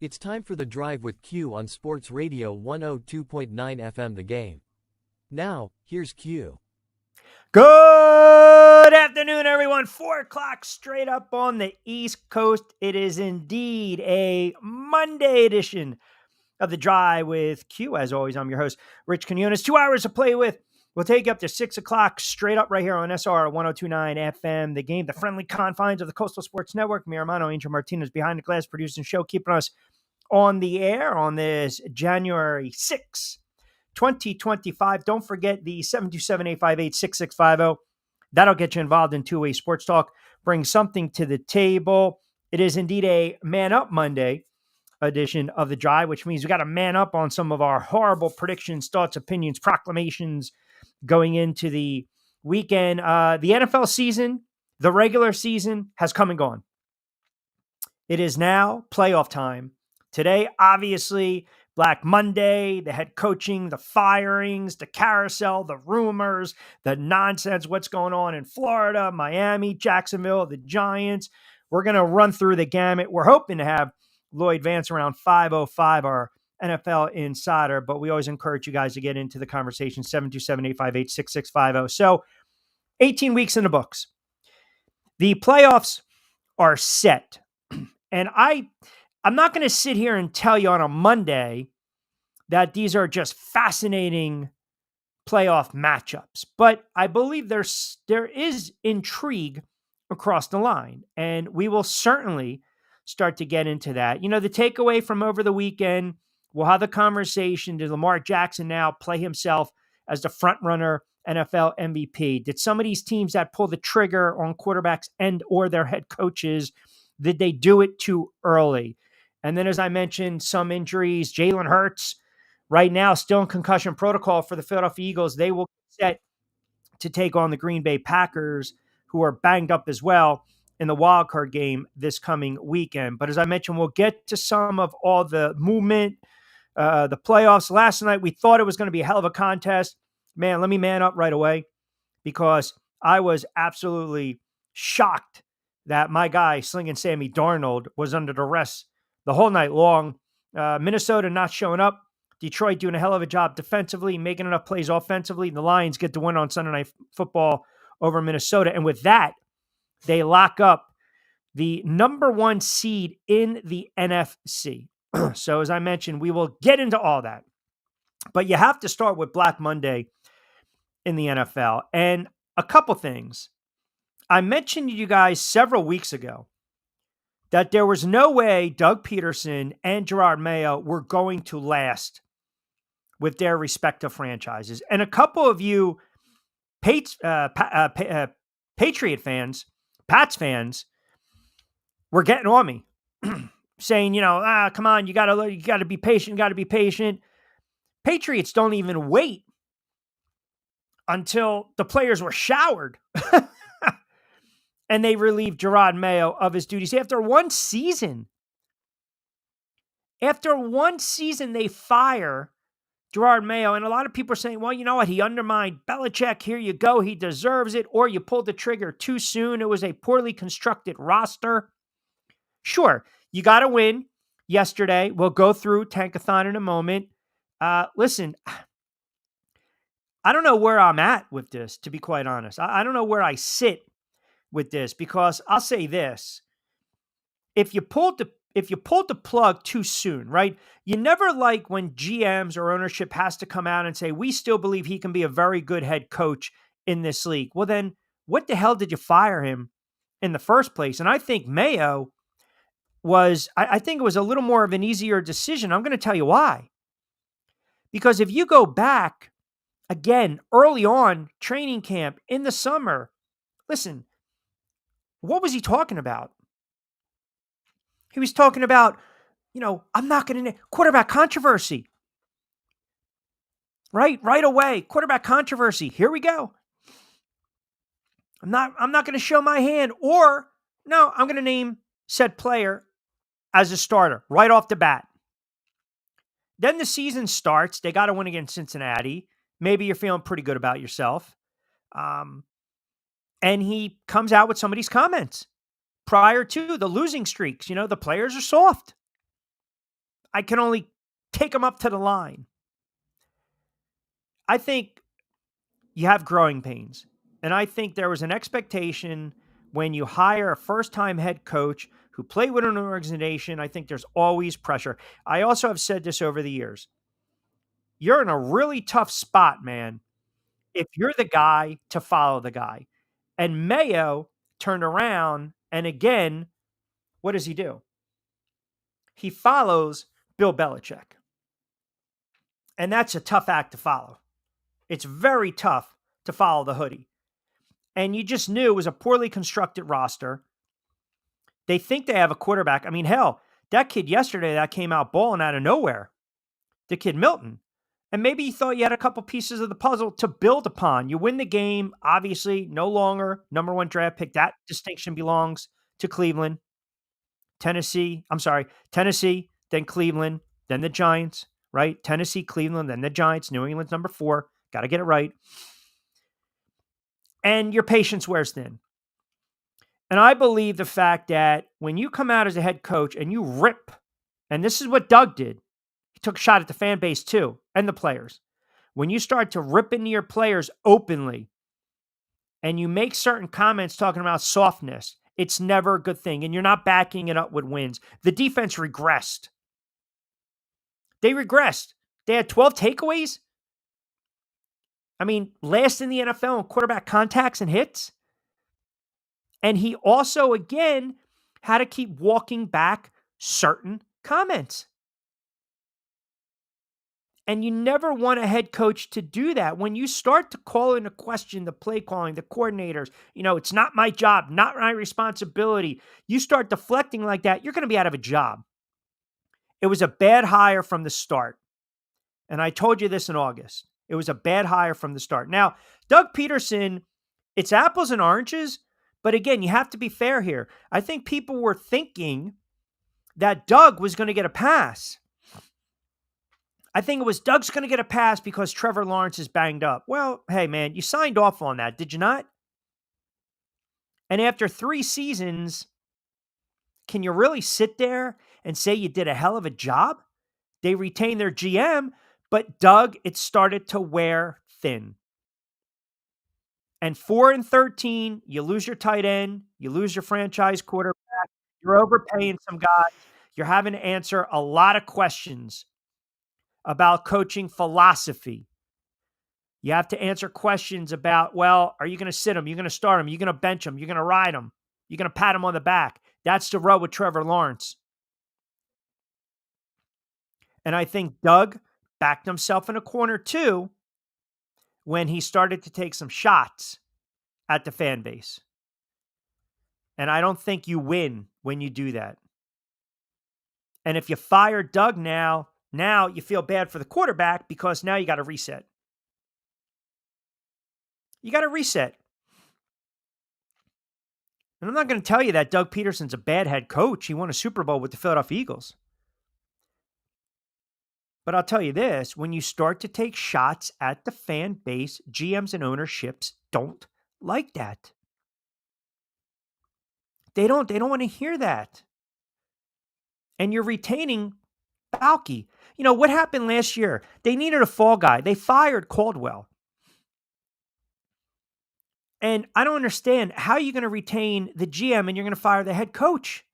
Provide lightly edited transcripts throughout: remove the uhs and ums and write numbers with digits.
It's time for The Drive with Q on Sports Radio 102.9 FM The Game. Now, here's Q. Good afternoon, everyone. 4 o'clock straight up on the East Coast. It is indeed a Monday edition of The Drive with Q. As always, I'm your host, Rich Quinones. 2 hours to play with. We'll take you up to 6 o'clock straight up right here on SR 102.9 FM The Game, the friendly confines of the Coastal Sports Network. Mi hermano Angel Martinez behind the glass producing the show, keeping us on the air on this January 6th, 2025. Don't forget the 727-858-6650. That'll get you involved in two-way sports talk. Bring something to the table. It is indeed a Man Up Monday edition of The Drive, which means we got to man up on some of our horrible predictions, thoughts, opinions, proclamations going into the weekend. The NFL season, the regular season, has come and gone. It is now playoff time. Today, obviously, Black Monday, the head coaching, the firings, the carousel, the rumors, the nonsense, what's going on in Florida, Miami, Jacksonville, the Giants. We're going to run through the gamut. We're hoping to have Llloyd Vance around 5:05, our NFL insider, but we always encourage you guys to get into the conversation, 727-858-6650. So 18 weeks in the books. The playoffs are set. And I'm not going to sit here and tell you on a Monday that these are just fascinating playoff matchups, but I believe there is intrigue across the line, and we will certainly start to get into that. You know, the takeaway from over the weekend, we'll have the conversation. Did Lamar Jackson now play himself as the front-runner NFL MVP? Did some of these teams that pull the trigger on quarterbacks and or their head coaches, did they do it too early? And then, as I mentioned, some injuries. Jalen Hurts, right now, still in concussion protocol for the Philadelphia Eagles. They will get set to take on the Green Bay Packers, who are banged up as well in the wild card game this coming weekend. But as I mentioned, we'll get to some of all the movement, the playoffs. Last night, we thought it was going to be a hell of a contest. Man, let me man up right away, because I was absolutely shocked that my guy, Slinging Sammy Darnold, was under duress the whole night long. Minnesota not showing up. Detroit doing a hell of a job defensively, making enough plays offensively. The Lions get the win on Sunday Night Football over Minnesota. And with that, they lock up the number 1 seed in the NFC. So as I mentioned, we will get into all that. But you have to start with Black Monday in the NFL. And a couple things. I mentioned to you guys several weeks ago that there was no way Doug Pederson and Jerod Mayo were going to last with their respective franchises. And a couple of you Patriot fans, Pats fans, were getting on me, saying, come on, you gotta be patient, Patriots don't even wait until the players were showered and they relieved Jerod Mayo of his duties. After one season, they fire Jerod Mayo. And a lot of people are saying, well, you know what? He undermined Belichick. Here you go. He deserves it. Or you pulled the trigger too soon. It was a poorly constructed roster. Sure, you got to win yesterday. We'll go through Tankathon in a moment. Listen, I don't know where I'm at with this, to be quite honest. I don't know where I sit with this, because I'll say this. If you pulled the plug too soon, right? You never like when GMs or ownership has to come out and say, we still believe he can be a very good head coach in this league. Well, then what the hell did you fire him in the first place? And I think Mayo I think it was a little more of an easier decision. I'm going to tell you why. Because if you go back again, early on training camp in the summer, listen, what was he talking about? He was talking about, I'm not going to quarterback controversy. Right away, quarterback controversy. Here we go. I'm not going to show my hand, or no, I'm going to name said player as a starter right off the bat. Then the season starts. They got to win against Cincinnati. Maybe you're feeling pretty good about yourself. And he comes out with some of these comments prior to the losing streaks. The players are soft. I can only take them up to the line. I think you have growing pains. And I think there was an expectation when you hire a first-time head coach who played with an organization. I think there's always pressure. I also have said this over the years. You're in a really tough spot, man, if you're the guy to follow the guy. And Mayo turned around, and again, what does he do? He follows Bill Belichick. And that's a tough act to follow. It's very tough to follow the hoodie. And you just knew it was a poorly constructed roster. They think they have a quarterback. I mean, hell, that kid yesterday that came out balling out of nowhere, the kid Milton. And maybe you thought you had a couple pieces of the puzzle to build upon. You win the game, obviously, no longer number one draft pick. That distinction belongs to Cleveland. Tennessee, then Cleveland, then the Giants, right? Tennessee, Cleveland, then the Giants. New England's number 4. Got to get it right. And your patience wears thin. And I believe the fact that when you come out as a head coach and you rip, and this is what Doug did, he took a shot at the fan base too, and the players. When you start to rip into your players openly and you make certain comments talking about softness, it's never a good thing. And you're not backing it up with wins. The defense regressed. They regressed. They had 12 takeaways. I mean, last in the NFL in quarterback contacts and hits. And he also, again, had to keep walking back certain comments. And you never want a head coach to do that. When you start to call into question the play calling, the coordinators, it's not my job, not my responsibility. You start deflecting like that, you're going to be out of a job. It was a bad hire from the start. And I told you this in August. It was a bad hire from the start. Now, Doug Pederson, it's apples and oranges. But again, you have to be fair here. I think people were thinking that Doug was going to get a pass. I think it was Doug's going to get a pass because Trevor Lawrence is banged up. Well, hey, man, you signed off on that, did you not? And after 3 seasons, can you really sit there and say you did a hell of a job? They retained their GM, but Doug, it started to wear thin. And 4-13, you lose your tight end, you lose your franchise quarterback, you're overpaying some guys, you're having to answer a lot of questions about coaching philosophy. You have to answer questions about, well, are you going to sit him? You're going to start him? You're going to bench him? You're going to ride him? You're going to pat him on the back? That's the rub with Trevor Lawrence. And I think Doug backed himself in a corner too when he started to take some shots at the fan base. And I don't think you win when you do that. And if you fire Doug now you feel bad for the quarterback because now you got to reset. You got to reset. And I'm not going to tell you that Doug Pederson's a bad head coach. He won a Super Bowl with the Philadelphia Eagles. But I'll tell you this, when you start to take shots at the fan base, GMs and ownerships don't like that. They don't want to hear that. And you're retaining Baalke. What happened last year? They needed a fall guy. They fired Caldwell. And I don't understand how you're going to retain the GM and you're going to fire the head coach.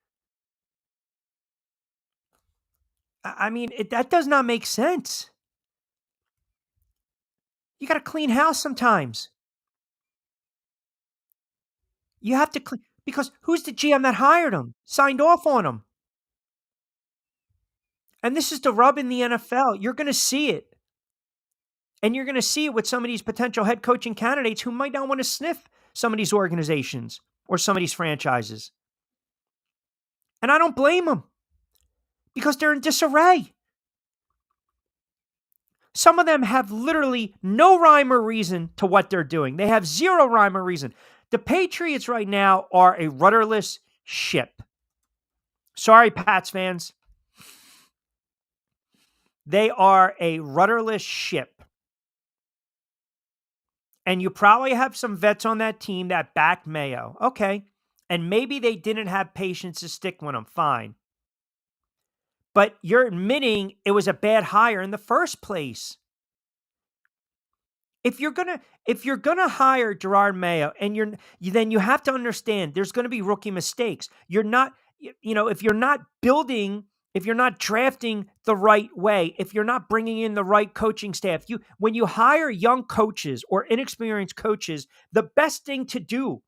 I mean, that does not make sense. You got to clean house sometimes. You have to clean, because who's the GM that hired him, signed off on him? And this is the rub in the NFL. You're going to see it. And you're going to see it with some of these potential head coaching candidates who might not want to sniff some of these organizations or some of these franchises. And I don't blame them because they're in disarray. Some of them have literally no rhyme or reason to what they're doing. They have zero rhyme or reason. The Patriots right now are a rudderless ship. Sorry, Pats fans. They are a rudderless ship. And you probably have some vets on that team that backed Mayo. Okay. And maybe they didn't have patience to stick with him. Fine. but you're admitting it was a bad hire in the first place. If you're gonna hire Jerod Mayo, and then you have to understand there's going to be rookie mistakes. You're not, if you're not building, if you're not drafting the right way, if you're not bringing in the right coaching staff, when you hire young coaches or inexperienced coaches, the best thing to do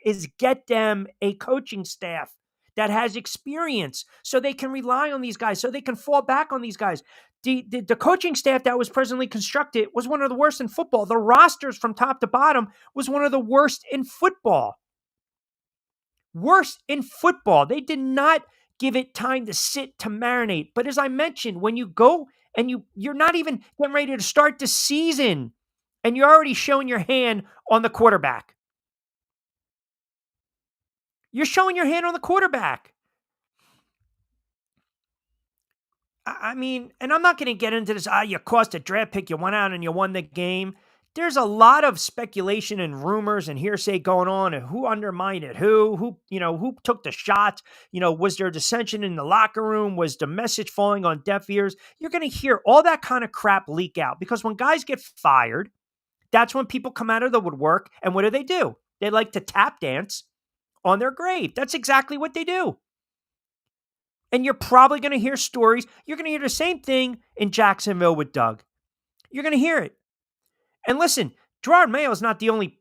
is get them a coaching staff that has experience, so they can rely on these guys, so they can fall back on these guys. The coaching staff that was presently constructed was one of the worst in football. The rosters from top to bottom was one of the worst in football. Worst in football. They did not give it time to sit, to marinate. But as I mentioned, when you go and you're not even getting ready to start the season, and you're already showing your hand on the quarterback. You're showing your hand on the quarterback. I mean, and I'm not going to get into this, you cost a draft pick, you went out and you won the game. There's a lot of speculation and rumors and hearsay going on, and who undermined it, who took the shot, was there dissension in the locker room? Was the message falling on deaf ears? You're going to hear all that kind of crap leak out, because when guys get fired, that's when people come out of the woodwork, and what do? They like to tap dance on their grave. That's exactly what they do. And you're probably going to hear stories. You're going to hear the same thing in Jacksonville with Doug. You're going to hear it. And listen, Jerod Mayo is not the only,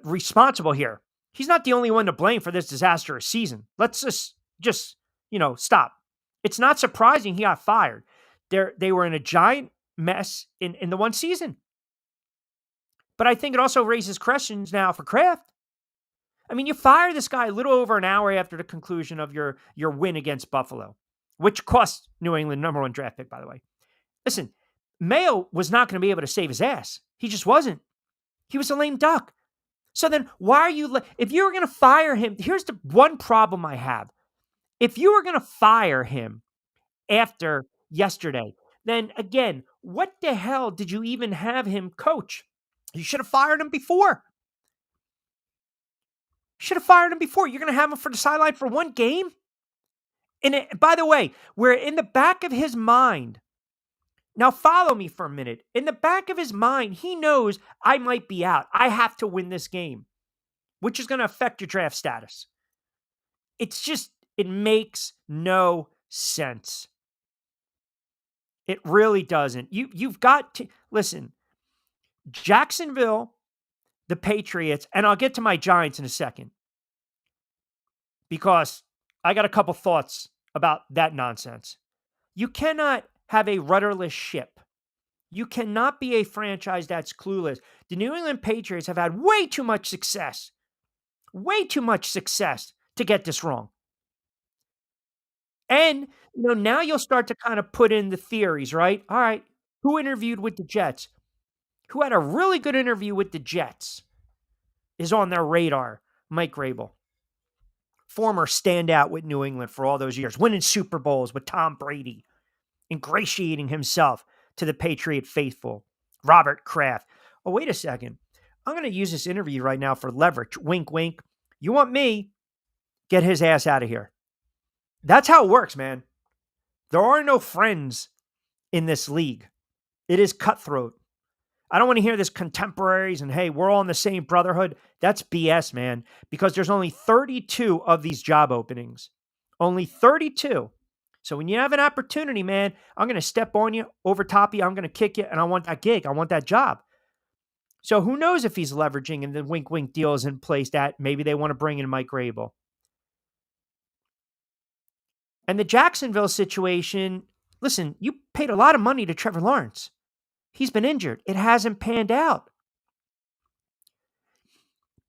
responsible here. He's not the only one to blame for this disastrous season. Let's just stop. It's not surprising he got fired. They were in a giant mess in the one season. But I think it also raises questions now for Kraft. I mean, you fire this guy a little over an hour after the conclusion of your win against Buffalo, which cost New England number 1 draft pick, by the way. Listen, Mayo was not going to be able to save his ass. He just wasn't. He was a lame duck. So then why are you, if you were going to fire him, here's the one problem I have. If you were going to fire him after yesterday, then again, what the hell did you even have him coach? You should have fired him before. Should have fired him before. You're going to have him for the sideline for one game? And by the way, we're in the back of his mind. Now follow me for a minute. In the back of his mind, he knows I might be out. I have to win this game, which is going to affect your draft status. It makes no sense. It really doesn't. You've got to, listen, Jacksonville, the Patriots, and I'll get to my Giants in a second, because I got a couple thoughts about that nonsense. You cannot have a rudderless ship. You cannot be a franchise that's clueless. The New England Patriots have had way too much success to get this wrong. And now you'll start to kind of put in the theories, right? All right, who interviewed with the Jets? Who had a really good interview with the Jets is on their radar. Mike Vrabel, former standout with New England for all those years, winning Super Bowls with Tom Brady, ingratiating himself to the Patriot faithful. Robert Kraft. Oh, wait a second. I'm going to use this interview right now for leverage. Wink, wink. You want me? Get his ass out of here. That's how it works, man. There are no friends in this league. It is cutthroat. I don't want to hear this contemporaries and, hey, we're all in the same brotherhood. That's BS, man, because there's only 32 of these job openings. Only 32. So when you have an opportunity, man, I'm going to step on you, over top you, I'm going to kick you, and I want that gig. I want that job. So who knows if he's leveraging and the wink-wink deal is in place that maybe they want to bring in Mike Vrabel. And the Jacksonville situation, listen, you paid a lot of money to Trevor Lawrence. He's been injured. It hasn't panned out.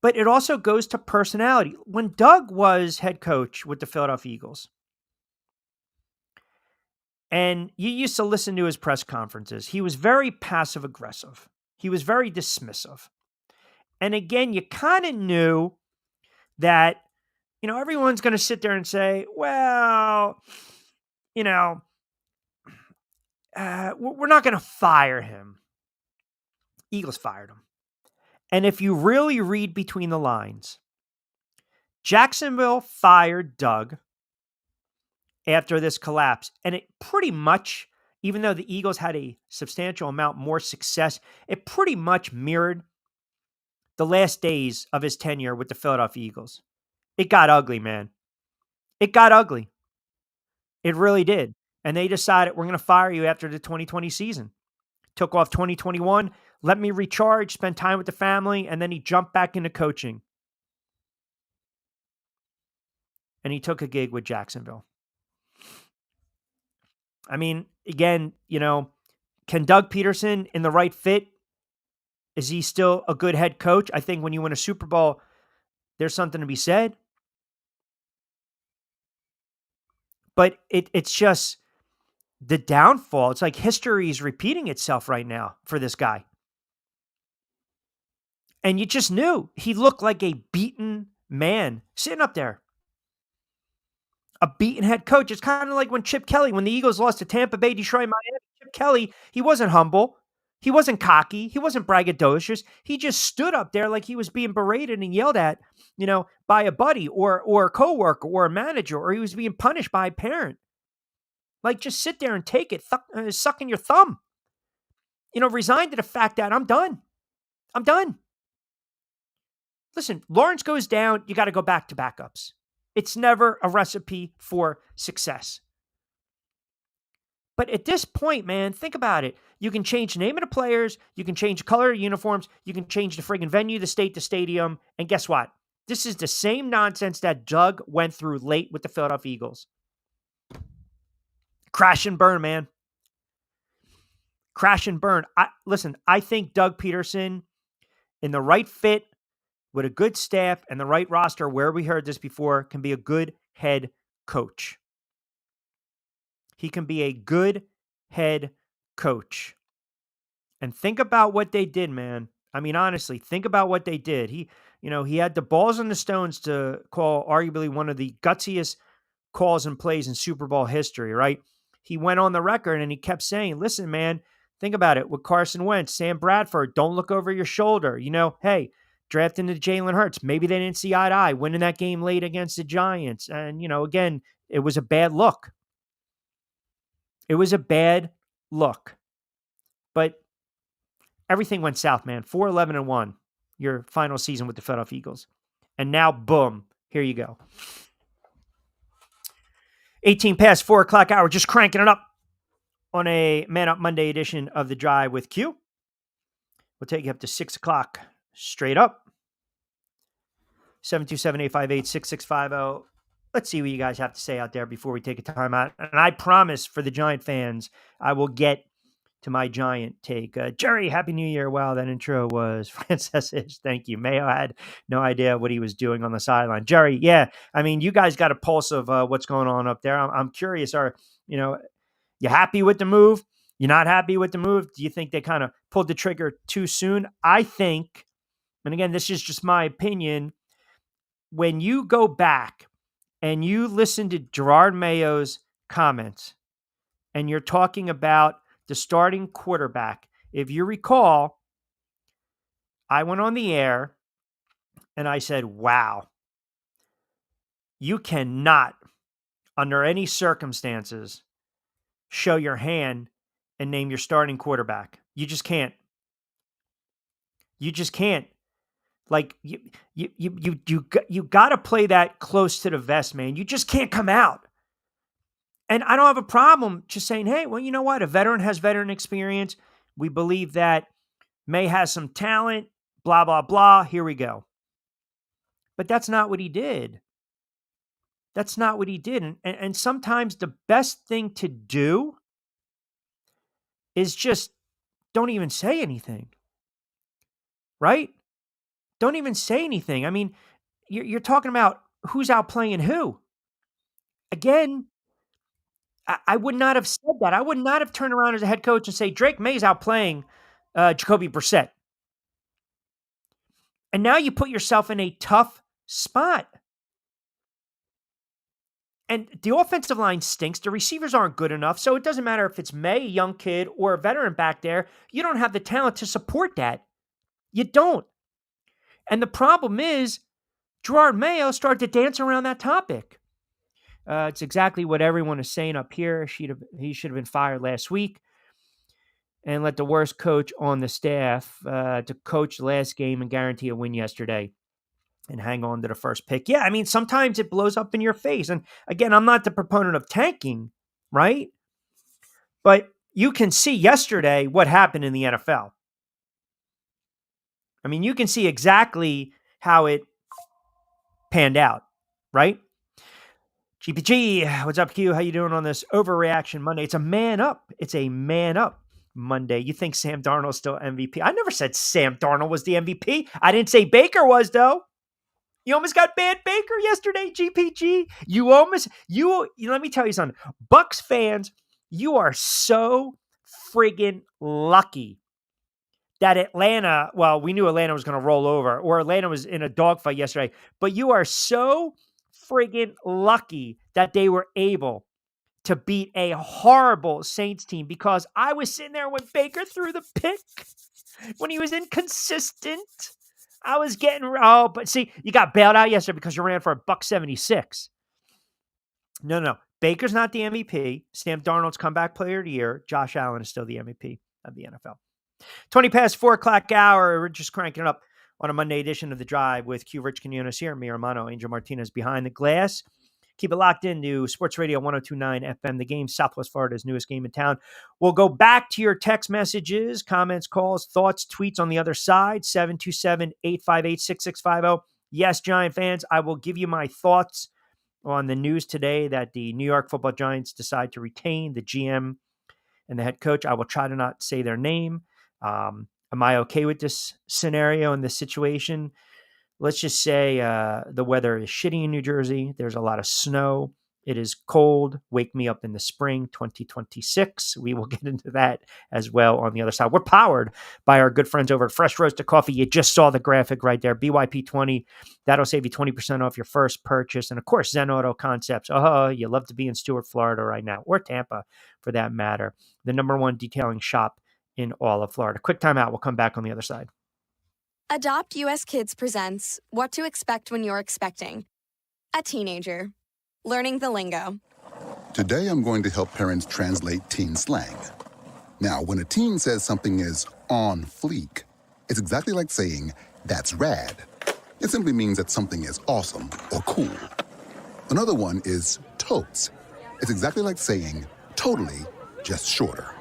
But it also goes to personality. When Doug was head coach with the Philadelphia Eagles, and you used to listen to his press conferences, he was very passive-aggressive. He was very dismissive. And again, you kind of knew that, everyone's going to sit there and say, well, we're not going to fire him. Eagles fired him. And if you really read between the lines, Jacksonville fired Doug after this collapse. And it pretty much, even though the Eagles had a substantial amount more success, it pretty much mirrored the last days of his tenure with the Philadelphia Eagles. It got ugly, man. It got ugly. It really did. And they decided, we're going to fire you after the 2020 season. Took off 2021, let me recharge, spend time with the family, and then he jumped back into coaching. And he took a gig with Jacksonville. I mean, again, can Doug Pederson in the right fit? Is he still a good head coach? I think when you win a Super Bowl, there's something to be said. But it's just the downfall. It's like history is repeating itself right now for this guy. And you just knew he looked like a beaten man sitting up there. A beaten head coach. It's kind of like when Chip Kelly, when the Eagles lost to Tampa Bay, Detroit, Miami. Chip Kelly, he wasn't humble. He wasn't cocky. He wasn't braggadocious. He just stood up there like he was being berated and yelled at, by a buddy or a coworker or a manager, or he was being punished by a parent. Like, just sit there and take it, sucking your thumb. Resign to the fact that I'm done. I'm done. Listen, Lawrence goes down, you got to go back to backups. It's never a recipe for success. But at this point, man, think about it. You can change the name of the players. You can change the color of uniforms. You can change the friggin' venue, the state, the stadium. And guess what? This is the same nonsense that Doug went through late with the Philadelphia Eagles. Crash and burn, man. Crash and burn. Listen, I think Doug Pederson, in the right fit, with a good staff and the right roster, where we heard this before, can be a good head coach. He can be a good head coach. And think about what they did, man. I mean, honestly, think about what they did. He had the balls and the stones to call arguably one of the gutsiest calls and plays in Super Bowl history, right? He went on the record and he kept saying, listen, man, think about it. With Carson Wentz, Sam Bradford, don't look over your shoulder. Hey, drafting to Jalen Hurts. Maybe they didn't see eye to eye, winning that game late against the Giants. And, again, it was a bad look. It was a bad look. But everything went south, man. 4-11-1, your final season with the Philadelphia Eagles. And now, boom, here you go. 18 past 4 o'clock hour, just cranking it up on a Man Up Monday edition of The Drive with Q. We'll take you up to 6 o'clock straight up. 727-858-6650. Let's see what you guys have to say out there before we take a time out. And I promise for the Giant fans, I will get to my Giant take. Jerry, Happy New Year. Wow, that intro was Francis. Thank you. Mayo had no idea what he was doing on the sideline. Jerry, yeah, I mean, you guys got a pulse of what's going on up there. I'm curious. You happy with the move? You're not happy with the move? Do you think they kind of pulled the trigger too soon? I think, and again, this is just my opinion, when you go back and you listen to Jerod Mayo's comments and you're talking about the starting quarterback, if you recall, I went on the air and I said, wow, you cannot, under any circumstances, show your hand and name your starting quarterback. You just can't. You just can't. Like, you got to play that close to the vest, man. You just can't come out. And I don't have a problem just saying, hey, well, you know what? A veteran has veteran experience. We believe that May has some talent, blah, blah, blah. Here we go. But that's not what he did. That's not what he did. And sometimes the best thing to do is just don't even say anything. Right? Don't even say anything. I mean, you're talking about who's outplaying who. Again, I would not have said that. I would not have turned around as a head coach and say Drake May's outplaying Jacoby Brissett. And now you put yourself in a tough spot. And the offensive line stinks. The receivers aren't good enough. So it doesn't matter if it's May, a young kid, or a veteran back there. You don't have the talent to support that. You don't. And the problem is Jerod Mayo started to dance around that topic. It's exactly what everyone is saying up here. He should have been fired last week and let the worst coach on the staff to coach the last game and guarantee a win yesterday and hang on to the first pick. Yeah, I mean, sometimes it blows up in your face. And again, I'm not the proponent of tanking, right? But you can see yesterday what happened in the NFL. I mean, you can see exactly how it panned out, right? GPG, what's up, Q? How you doing on this overreaction Monday? It's a man up. It's a man up Monday. You think Sam Darnold's still MVP? I never said Sam Darnold was the MVP. I didn't say Baker was, though. You almost got bad Baker yesterday, GPG. Let me tell you something. Bucks fans, you are so friggin' lucky that Atlanta, well, we knew Atlanta was going to roll over, or Atlanta was in a dogfight yesterday, but you are so friggin' lucky that they were able to beat a horrible Saints team, because I was sitting there when Baker threw the pick, when he was inconsistent. I was getting, but see, you got bailed out yesterday because you ran for $1.76. No. Baker's not the MVP. Sam Darnold's comeback player of the year. Josh Allen is still the MVP of the NFL. 20 past 4 o'clock hour. We're just cranking it up on a Monday edition of The Drive with Q Rich Quinones here. Me, Romano, Angel Martinez behind the glass. Keep it locked into Sports Radio 102.9 FM, The Game, Southwest Florida's newest game in town. We'll go back to your text messages, comments, calls, thoughts, tweets on the other side, 727-858-6650. Yes, Giant fans, I will give you my thoughts on the news today that the New York Football Giants decide to retain the GM and the head coach. I will try to not say their name. Am I okay with this scenario and this situation? Let's just say the weather is shitty in New Jersey. There's a lot of snow. It is cold. Wake me up in the spring 2026. We will get into that as well on the other side. We're powered by our good friends over at Fresh Roasted Coffee. You just saw the graphic right there. BYP20. That'll save you 20% off your first purchase. And of course, Zen Auto Concepts. Oh, you love to be in Stuart, Florida right now, or Tampa for that matter. The #1 detailing shop in all of Florida. Quick timeout. We'll come back on the other side. Adopt US Kids presents What to Expect When You're Expecting. A teenager. Learning the lingo. Today I'm going to help parents translate teen slang. Now, when a teen says something is on fleek, it's exactly like saying, that's rad. It simply means that something is awesome or cool. Another one is totes. It's exactly like saying, totally, just shorter.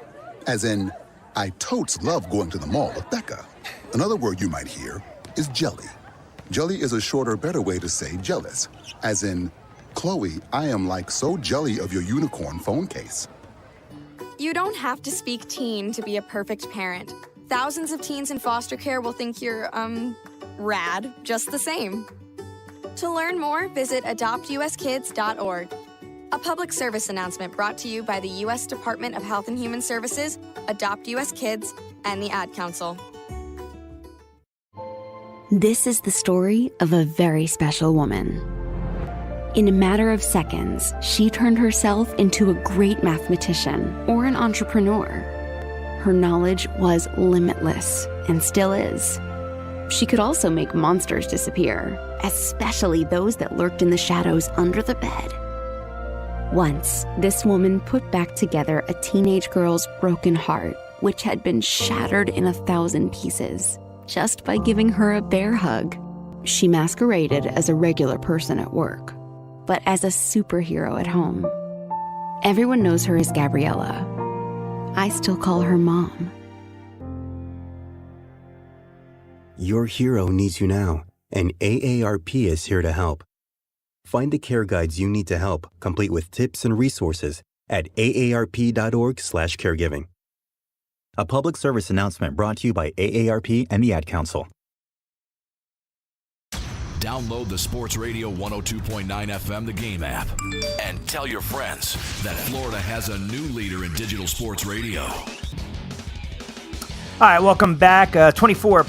As in, I totes love going to the mall with Becca. Another word you might hear is jelly. Jelly is a shorter, better way to say jealous. As in, Chloe, I am like so jelly of your unicorn phone case. You don't have to speak teen to be a perfect parent. Thousands of teens in foster care will think you're, rad, just the same. To learn more, visit adoptuskids.org. A public service announcement brought to you by the U.S. Department of Health and Human Services, Adopt U.S. Kids, and the Ad Council. This is the story of a very special woman. In a matter of seconds, she turned herself into a great mathematician or an entrepreneur. Her knowledge was limitless and still is. She could also make monsters disappear, especially those that lurked in the shadows under the bed. Once, this woman put back together a teenage girl's broken heart, which had been shattered in 1,000 pieces, just by giving her a bear hug. She masqueraded as a regular person at work, but as a superhero at home. Everyone knows her as Gabriella. I still call her Mom. Your hero needs you now, and AARP is here to help. Find the care guides you need to help, complete with tips and resources at aarp.org/caregiving. A public service announcement brought to you by AARP and the Ad Council. Download the Sports Radio 102.9 FM The Game app and tell your friends that Florida has a new leader in digital sports radio. All right, welcome back. 24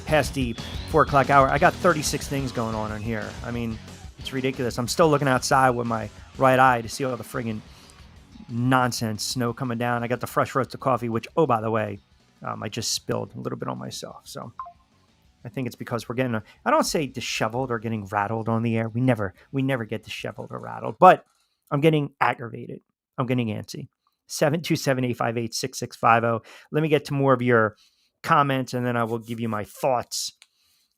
past the 4 o'clock hour. I got 36 things going on in here. I mean, it's ridiculous. I'm still looking outside with my right eye to see all the friggin' nonsense, snow coming down. I got the fresh roasted coffee, which, oh, by the way, I just spilled a little bit on myself. So I think it's because we're getting, I don't say disheveled or getting rattled on the air. We never get disheveled or rattled, but I'm getting aggravated. I'm getting antsy. 727-858-6650. Let me get to more of your comments, and then I will give you my thoughts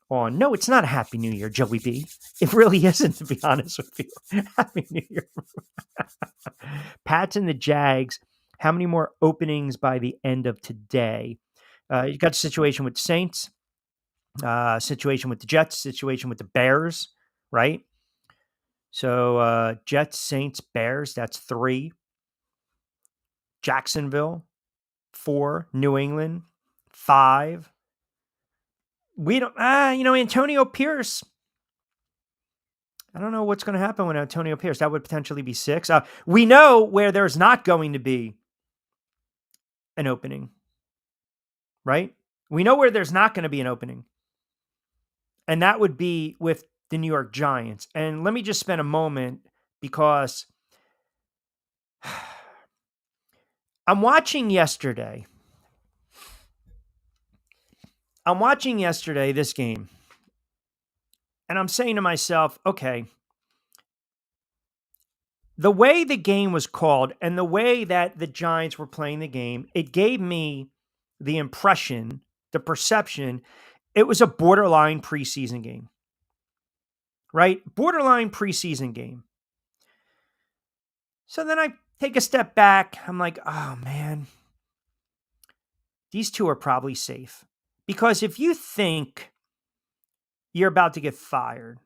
on, no, it's not a Happy New Year, Joey B. It really isn't, to be honest with you. Happy New Year. Pats and the Jags. How many more openings by the end of today? You got a situation with the Saints, situation with the Jets, situation with the Bears, right? So Jets, Saints, Bears, that's 3. Jacksonville, 4. New England, 5. We don't, Antonio Pierce. I don't know what's going to happen with Antonio Pierce. That would potentially be 6. We know where there's not going to be an opening, right? We know where there's not going to be an opening. And that would be with the New York Giants. And let me just spend a moment, because I'm watching yesterday this game, and I'm saying to myself, okay, the way the game was called and the way that the Giants were playing the game, it gave me the impression, the perception, it was a borderline preseason game, right? Borderline preseason game. So then I take a step back. I'm like, oh man, these two are probably safe. Because if you think you're about to get fired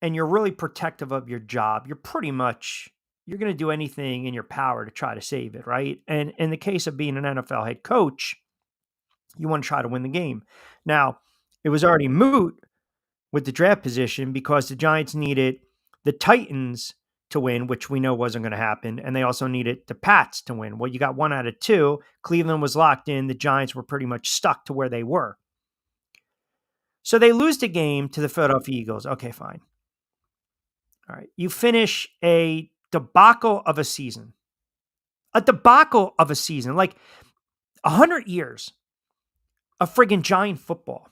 and you're really protective of your job, you're going to do anything in your power to try to save it, right? And in the case of being an NFL head coach, you want to try to win the game. Now, it was already moot with the draft position because the Giants needed the Titans to win, which we know wasn't going to happen. And they also needed the Pats to win. Well, you got 1 out of 2. Cleveland was locked in. The Giants were pretty much stuck to where they were. So they lose the game to the Philadelphia Eagles. Okay, fine. All right. You finish a debacle of a season. A debacle of a season. Like 100 years of friggin' Giant football.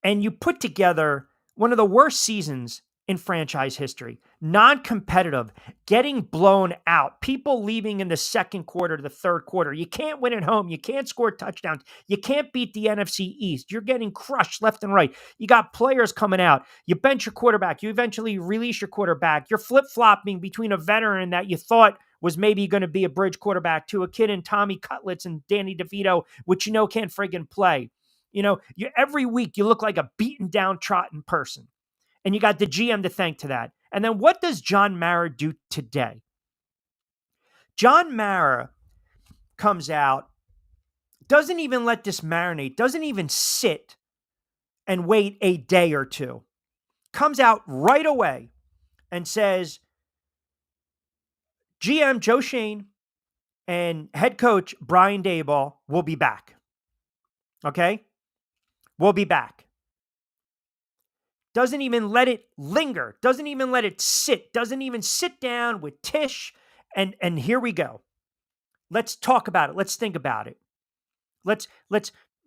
And you put together one of the worst seasons in franchise history. Non-competitive, getting blown out, people leaving in the second quarter, the third quarter. You can't win at home. You can't score touchdowns. You can't beat the NFC East. You're getting crushed left and right. You got players coming out. You bench your quarterback. You eventually release your quarterback. You're flip-flopping between a veteran that you thought was maybe going to be a bridge quarterback to a kid in Tommy Cutlets and Danny DeVito, which you know can't friggin' play. Every week you look like a beaten down, trodden person. And you got the GM to thank to that. And then what does John Mara do today? John Mara comes out, doesn't even let this marinate, doesn't even sit and wait a day or two. Comes out right away and says, GM Joe Schoen and head coach Brian Daboll will be back. Okay? We'll be back. Doesn't even let it linger. Doesn't even let it sit. Doesn't even sit down with Tish. And here we go. Let's talk about it. Let's think about it. Let's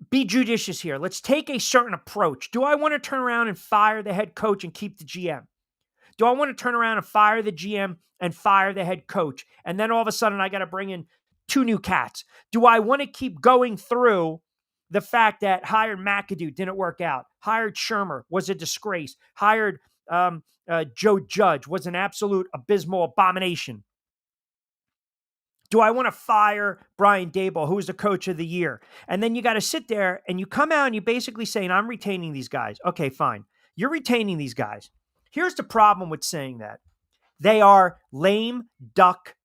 be judicious here. Let's take a certain approach. Do I want to turn around and fire the head coach and keep the GM? Do I want to turn around and fire the GM and fire the head coach? And then all of a sudden I got to bring in 2 new cats. Do I want to keep going through the fact that hired McAdoo didn't work out, hired Shermer was a disgrace, hired Joe Judge was an absolute abysmal abomination? Do I want to fire Brian Daboll, who was the coach of the year? And then you got to sit there and you come out and you basically saying, I'm retaining these guys. Okay, fine. You're retaining these guys. Here's the problem with saying that. They are lame duck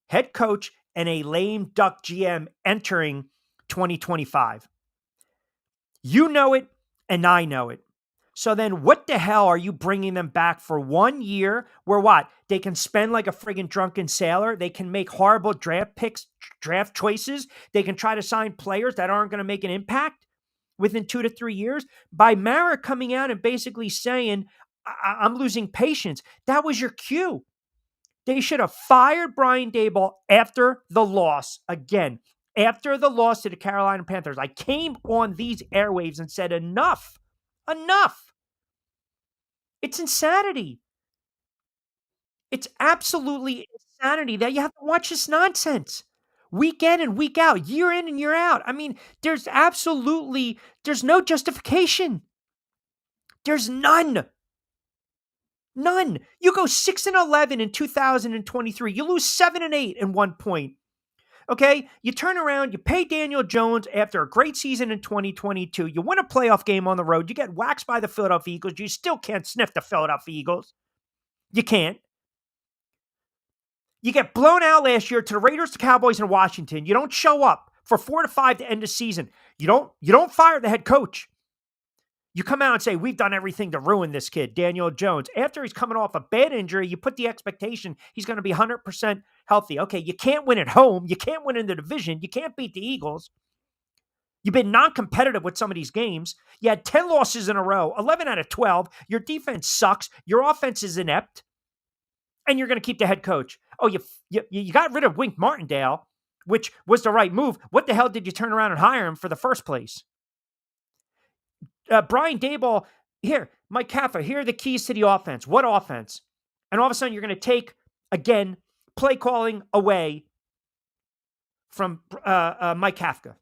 head coach and a lame duck GM entering 2025. You know it, and I know it. So then what the hell are you bringing them back for 1 year where what? They can spend like a friggin' drunken sailor. They can make horrible draft picks, draft choices. They can try to sign players that aren't going to make an impact within 2 to 3 years. By Mara coming out and basically saying, I'm losing patience. That was your cue. They should have fired Brian Daboll after the loss. Again, After the loss to the Carolina Panthers, I came on these airwaves and said, enough. It's insanity. It's absolutely insanity that you have to watch this nonsense week in and week out, year in and year out. I mean, there's no justification. There's none. None. You go 6-11 in 2023. You lose 7-8 in 1 point. Okay? You turn around, you pay Daniel Jones after a great season in 2022. You win a playoff game on the road. You get waxed by the Philadelphia Eagles. You still can't sniff the Philadelphia Eagles. You can't. You get blown out last year to the Raiders, the Cowboys, and Washington. You don't show up for 4 to 5 to end the season. You don't fire the head coach. You come out and say, we've done everything to ruin this kid, Daniel Jones. After he's coming off a bad injury, you put the expectation he's going to be 100% healthy. Okay, you can't win at home. You can't win in the division. You can't beat the Eagles. You've been non-competitive with some of these games. You had 10 losses in a row, 11 out of 12. Your defense sucks. Your offense is inept. And you're going to keep the head coach. Oh, you got rid of Wink Martindale, which was the right move. What the hell did you turn around and hire him for the first place? Brian Daboll, here, Mike Kafka, here are the keys to the offense. What offense? And all of a sudden, you're going to take, again, play calling away from Mike Kafka.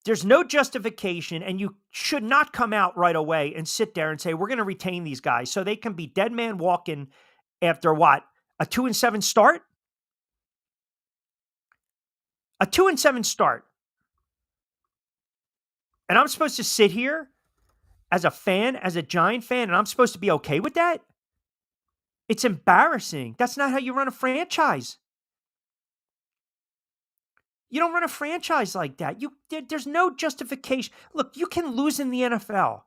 There's no justification, and you should not come out right away and sit there and say, we're going to retain these guys so they can be dead man walking after what? A 2-7 start? A 2-7 start. And I'm supposed to sit here as a fan, as a Giant fan, and I'm supposed to be okay with that? It's embarrassing. That's not how you run a franchise. You don't run a franchise like that. There's no justification. Look, you can lose in the NFL.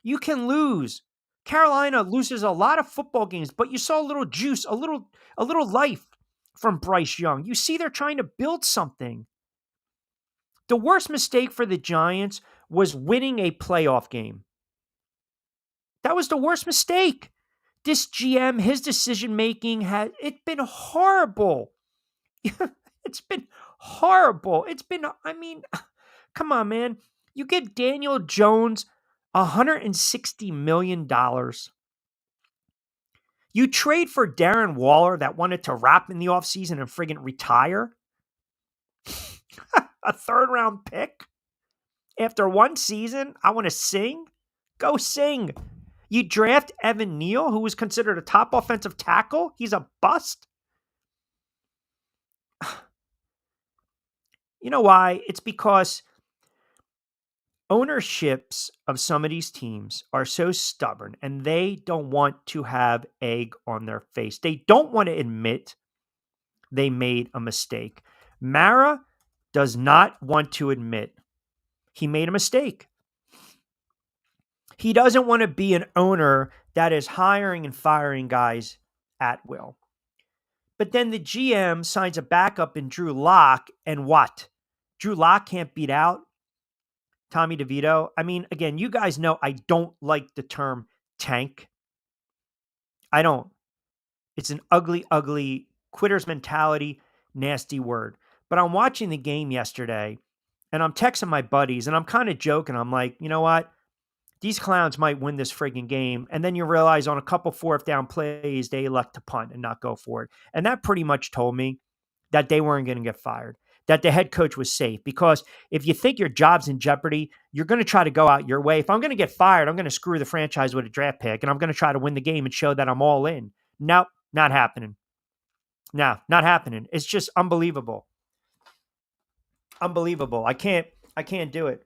You can lose. Carolina loses a lot of football games, but you saw a little juice, a little life from Bryce Young. You see they're trying to build something. The worst mistake for the Giants was winning a playoff game. That was the worst mistake. This GM, his decision-making, it's been horrible. It's been horrible. Come on, man. You give Daniel Jones $160 million. You trade for Darren Waller that wanted to wrap in the offseason and friggin' retire. A third-round pick after one season. I want to sing. Go sing. You draft Evan Neal, who was considered a top offensive tackle. He's a bust. You know why? It's because ownerships of some of these teams are so stubborn and they don't want to have egg on their face. They don't want to admit they made a mistake. Mara does not want to admit he made a mistake. He doesn't want to be an owner that is hiring and firing guys at will. But then the GM signs a backup in Drew Lock, and what? Drew Lock can't beat out Tommy DeVito. I mean, again, you guys know I don't like the term tank. I don't. It's an ugly, ugly quitter's mentality, nasty word. But I'm watching the game yesterday, and I'm texting my buddies, and I'm kind of joking. I'm like, you know what? These clowns might win this friggin' game. And then you realize on a couple fourth down plays, they elect to punt and not go for it. And that pretty much told me that they weren't going to get fired, that the head coach was safe. Because if you think your job's in jeopardy, you're going to try to go out your way. If I'm going to get fired, I'm going to screw the franchise with a draft pick, and I'm going to try to win the game and show that I'm all in. Nope, not happening. No, not happening. It's just unbelievable. Unbelievable. I can't do it.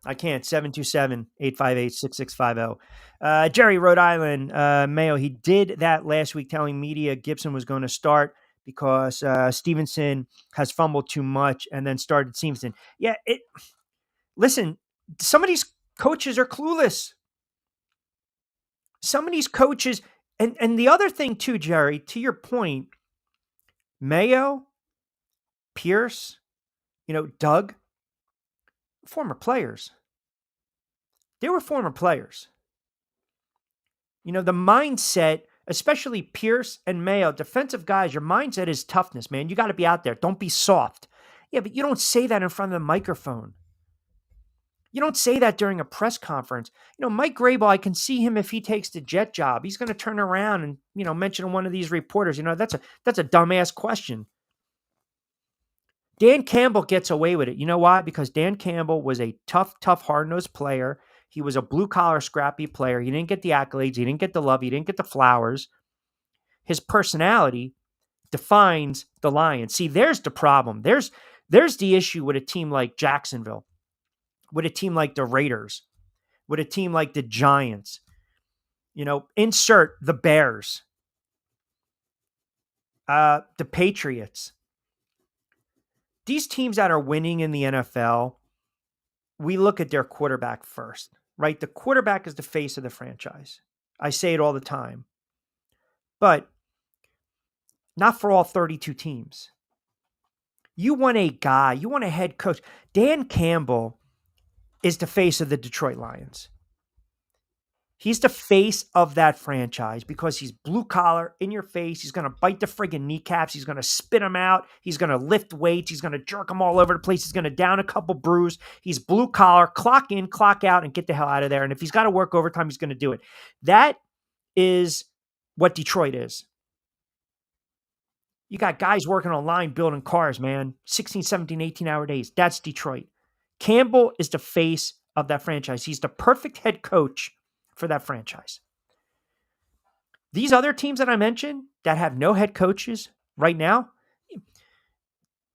I can't. 727-858-6650. Jerry, Rhode Island, Mayo, he did that last week telling media Gibson was going to start because Stevenson has fumbled too much and then started Stevenson. Yeah, listen, some of these coaches are clueless. Some of these coaches, and the other thing too, Jerry, to your point, Mayo, Pierce, Doug, former players. They were former players. The mindset, especially Pierce and Mayo, defensive guys, your mindset is toughness, man. You got to be out there. Don't be soft. Yeah, but you don't say that in front of the microphone. You don't say that during a press conference. Mike Grable, I can see him if he takes the Jet job. He's going to turn around and, mention to one of these reporters, that's a dumbass question. Dan Campbell gets away with it. You know why? Because Dan Campbell was a tough, hard-nosed player. He was a blue-collar, scrappy player. He didn't get the accolades. He didn't get the love. He didn't get the flowers. His personality defines the Lions. See, there's the problem. There's the issue with a team like Jacksonville, with a team like the Raiders, with a team like the Giants. Insert the Bears, the Patriots. These teams that are winning in the NFL, we look at their quarterback first, right? The quarterback is the face of the franchise. I say it all the time. But not for all 32 teams. You want a guy, you want a head coach. Dan Campbell is the face of the Detroit Lions. He's the face of that franchise because he's blue collar, in your face. He's going to bite the friggin' kneecaps. He's going to spit them out. He's going to lift weights. He's going to jerk them all over the place. He's going to down a couple brews. He's blue collar, clock in, clock out, and get the hell out of there. And if he's got to work overtime, he's going to do it. That is what Detroit is. You got guys working online building cars, man. 16, 17, 18-hour days. That's Detroit. Campbell is the face of that franchise. He's the perfect head coach for that franchise. These other teams that I mentioned that have no head coaches right now,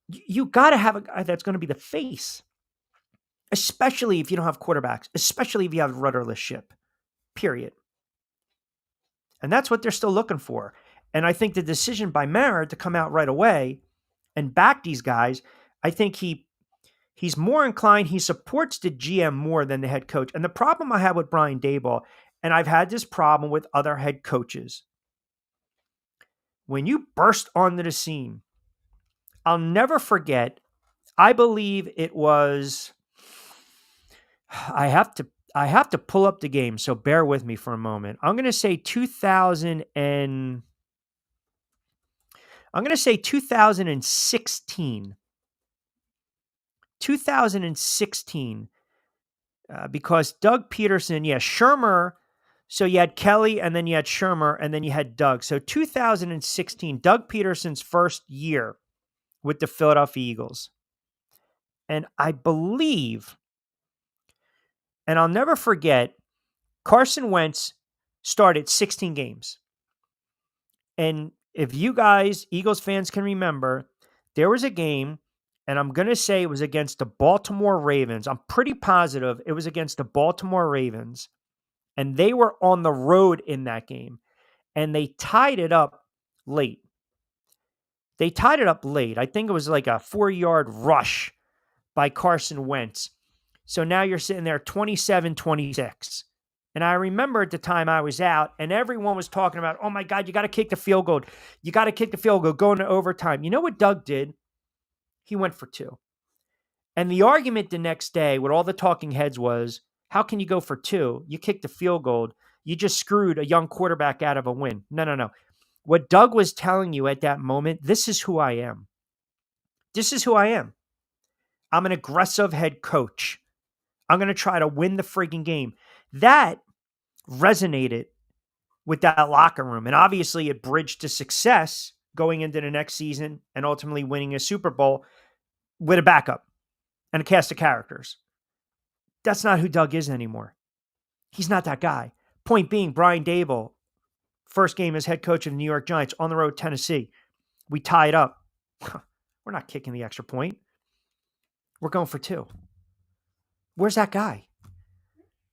you got to have a guy that's going to be the face, especially if you don't have quarterbacks, especially if you have a rudderless ship, period. And that's what they're still looking for. And I think the decision by Mara to come out right away and back these guys, I think he's more inclined. He supports the GM more than the head coach. And the problem I have with Brian Daboll, and I've had this problem with other head coaches, when you burst onto the scene, I'll never forget, I believe it was, I have to pull up the game, so bear with me for a moment. I'm going to say 2016. Because Doug Pederson, Shermer. So you had Kelly, and then you had Shermer, and then you had Doug. So 2016, Doug Pederson's first year with the Philadelphia Eagles. And I believe, and I'll never forget, Carson Wentz started 16 games. And if you guys, Eagles fans, can remember, there was a game, and I'm going to say it was against the Baltimore Ravens. I'm pretty positive it was against the Baltimore Ravens. And they were on the road in that game. And they tied it up late. I think it was like a 4-yard rush by Carson Wentz. So now you're sitting there 27-26. And I remember at the time I was out, and everyone was talking about, oh my God, you got to kick the field goal. You got to kick the field goal, go into overtime. You know what Doug did? He went for 2. And the argument the next day with all the talking heads was, how can you go for 2? You kicked the field goal. You just screwed a young quarterback out of a win. No. What Doug was telling you at that moment, this is who I am. This is who I am. I'm an aggressive head coach. I'm going to try to win the freaking game. That resonated with that locker room. And obviously it bridged to success going into the next season and ultimately winning a Super Bowl with a backup and a cast of characters. That's not who Doug is anymore. He's not that guy. Point being, Brian Daboll, first game as head coach of the New York Giants, on the road, Tennessee. We tie it up. We're not kicking the extra point. We're going for 2. Where's that guy?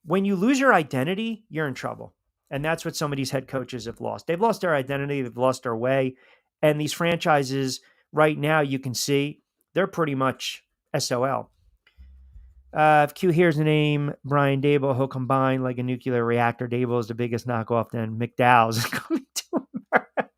When you lose your identity, you're in trouble. And that's what some of these head coaches have lost. They've lost their identity. They've lost their way. And these franchises right now, you can see, they're pretty much SOL. If Q hears the name Brian Daboll, he'll combine like a nuclear reactor. Daboll is the biggest knockoff. Then McDowell's is coming to America.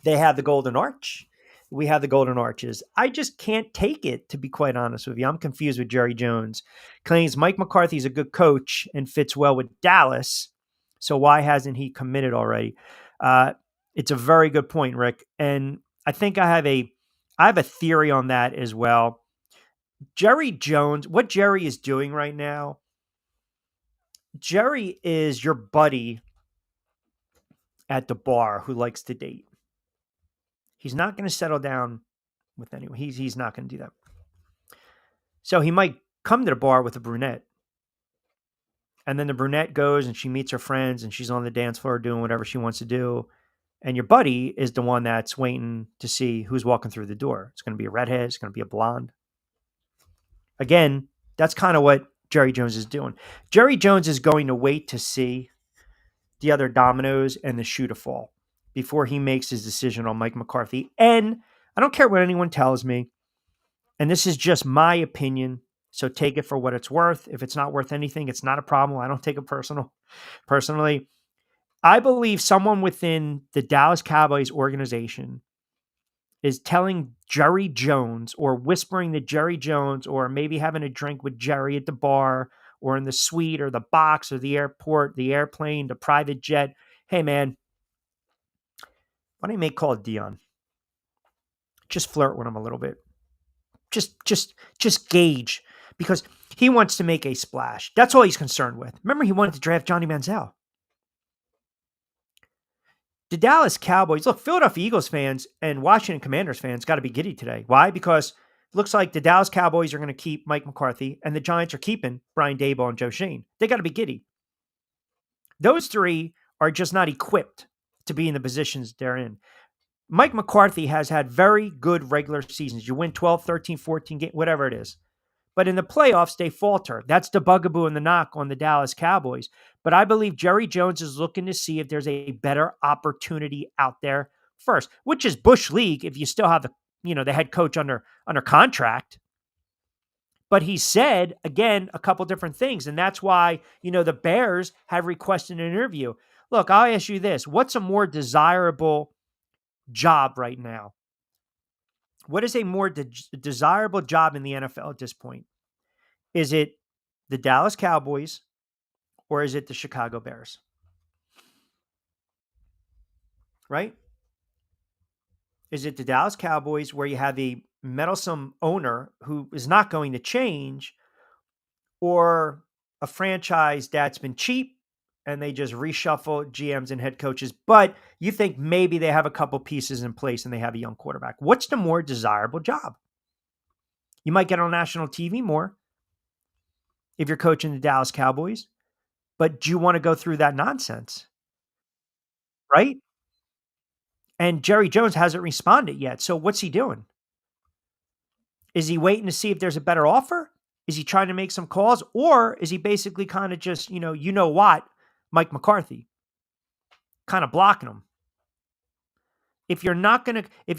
They have the Golden Arch. we have the Golden Arches. I just can't take it, to be quite honest with you. I'm confused with Jerry Jones. Claims Mike McCarthy's a good coach and fits well with Dallas. So why hasn't he committed already? It's a very good point, Rick. And I think I have a theory on that as well. Jerry Jones, what Jerry is doing right now, Jerry is your buddy at the bar who likes to date. He's not going to settle down with anyone. He's not going to do that. So he might come to the bar with a brunette. And then the brunette goes and she meets her friends and she's on the dance floor doing whatever she wants to do. And your buddy is the one that's waiting to see who's walking through the door. It's going to be a redhead. It's going to be a blonde. Again, that's kind of what Jerry Jones is doing. Jerry Jones is going to wait to see the other dominoes and the shoe to fall before he makes his decision on Mike McCarthy. And I don't care what anyone tells me. And this is just my opinion. So take it for what it's worth. If it's not worth anything, it's not a problem. I don't take it personally. I believe someone within the Dallas Cowboys organization is telling Jerry Jones or whispering to Jerry Jones or maybe having a drink with Jerry at the bar or in the suite or the box or the airport, the airplane, the private jet. Hey, man, why don't you make call Dion? Just flirt with him a little bit. Just gauge, because he wants to make a splash. That's all he's concerned with. Remember, he wanted to draft Johnny Manziel. The Dallas Cowboys, look, Philadelphia Eagles fans and Washington Commanders fans got to be giddy today. Why? Because it looks like the Dallas Cowboys are going to keep Mike McCarthy and the Giants are keeping Brian Daboll and Joe Schoen. They got to be giddy. Those three are just not equipped to be in the positions they're in. Mike McCarthy has had very good regular seasons. You win 12, 13, 14 games, whatever it is. But in the playoffs, they falter. That's the bugaboo and the knock on the Dallas Cowboys. But I believe Jerry Jones is looking to see if there's a better opportunity out there first, which is Bush League if you still have the head coach under contract. But he said, again, a couple different things. And that's why, the Bears have requested an interview. Look, I'll ask you this. What's a more desirable job right now? What is a more desirable job in the NFL at this point? Is it the Dallas Cowboys or is it the Chicago Bears? Right? Is it the Dallas Cowboys where you have a meddlesome owner who is not going to change, or a franchise that's been cheap and they just reshuffle GMs and head coaches, but you think maybe they have a couple pieces in place and they have a young quarterback? What's the more desirable job? You might get on national TV more if you're coaching the Dallas Cowboys, but do you want to go through that nonsense? Right? And Jerry Jones hasn't responded yet. So what's he doing? Is he waiting to see if there's a better offer? Is he trying to make some calls? Or is he basically kind of just, what, Mike McCarthy, kind of blocking him? If you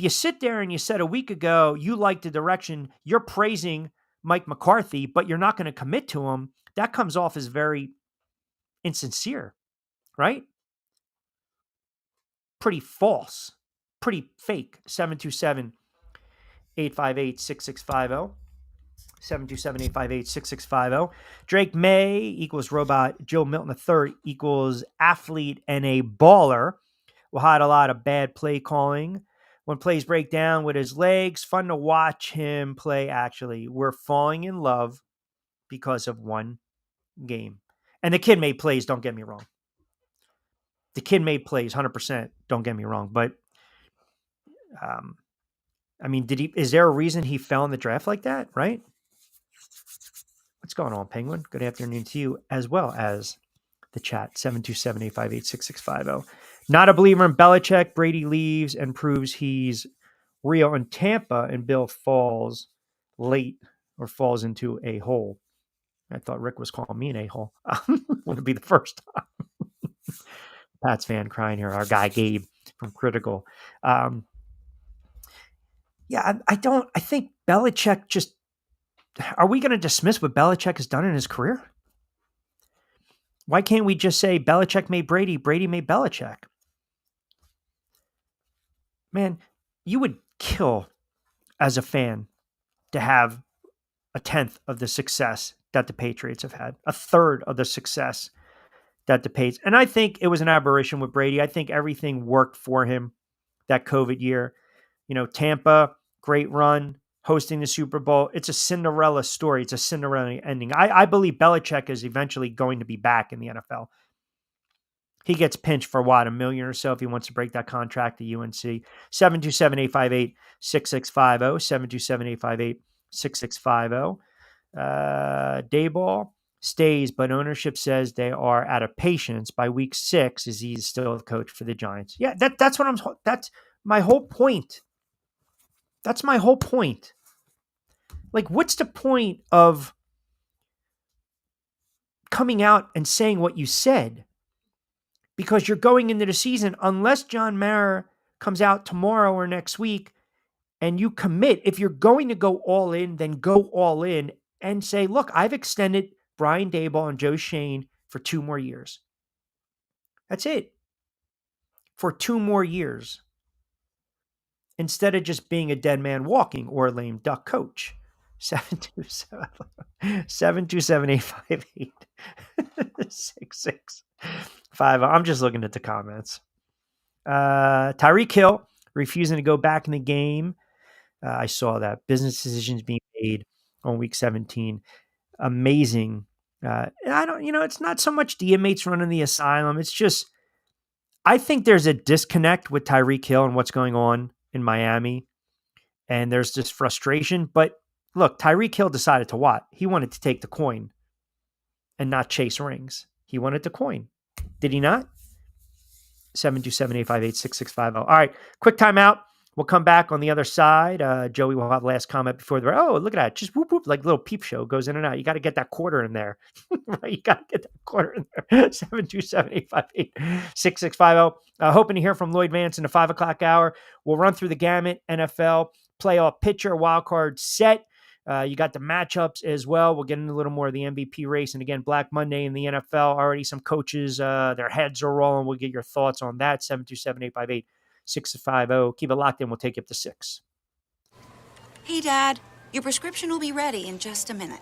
sit there and you said a week ago you like the direction, you're praising Mike McCarthy, but you're not going to commit to him, that comes off as very insincere, right? Pretty false, pretty fake. 727-858-6650. 727-858-6650. Drake May equals robot. Joe Milton III equals athlete and a baller. Will hide a lot of bad play calling. When plays break down with his legs, fun to watch him play, actually. We're falling in love because of one game. And the kid made plays, don't get me wrong. The kid made plays, 100%, don't get me wrong. But, is there a reason he fell in the draft like that, right? What's going on, Penguin? Good afternoon to you, as well as the chat, 727-858-6650. Not a believer in Belichick. Brady leaves and proves he's real in Tampa, and Bill falls late or falls into a hole. I thought Rick was calling me an a-hole. Wouldn't be the first time. Pats fan crying here. Our guy Gabe from Critical. I think Belichick just... Are we going to dismiss what Belichick has done in his career? Why can't we just say Belichick made Brady, Brady made Belichick? Man, you would kill as a fan to have a 10th of the success that the Patriots have had, a third of the success that the Patriots. And I think it was an aberration with Brady. I think everything worked for him that COVID year. Tampa, great run, hosting the Super Bowl. It's a Cinderella story. It's a Cinderella ending. I believe Belichick is eventually going to be back in the NFL. He gets pinched for what, $1 million or so if he wants to break that contract to UNC. 727-858-6650, 727-858-6650. Daboll stays, but ownership says they are out of patience. By week 6, is he still the coach for the Giants? Yeah, that's my whole point. That's my whole point. Like, what's the point of coming out and saying what you said? Because you're going into the season, unless John Mara comes out tomorrow or next week and you commit, if you're going to go all in, then go all in and say, look, I've extended Brian Daboll and Joe Schoen for 2 more years. That's it. For 2 more years. Instead of just being a dead man walking or a lame duck coach. 727-858-6650. I'm just looking at the comments. Tyreek Hill refusing to go back in the game. I saw that. Business decisions being made on week 17. Amazing. It's not so much the inmates running the asylum. It's just, I think there's a disconnect with Tyreek Hill and what's going on in Miami. And there's this frustration. But look, Tyreek Hill decided to what? He wanted to take the coin and not chase rings. He wanted the coin. Did he not? 727-858-6650. All right, quick timeout. We'll come back on the other side. Joey will have last comment before the... Oh, look at that. Just whoop, whoop, like little peep show goes in and out. You got to get that quarter in there. Right? You got to get that quarter in there. 727-858-6650. Hoping to hear from Llyoyd Vance in the 5 o'clock hour. We'll run through the gamut. NFL, playoff pitcher, wild card set. You got the matchups as well. We'll get into a little more of the MVP race. And again, Black Monday in the NFL. Already some coaches, their heads are rolling. We'll get your thoughts on that. 727-858-6650. Keep it locked in. We'll take you up to 6. Hey, Dad, your prescription will be ready in just a minute.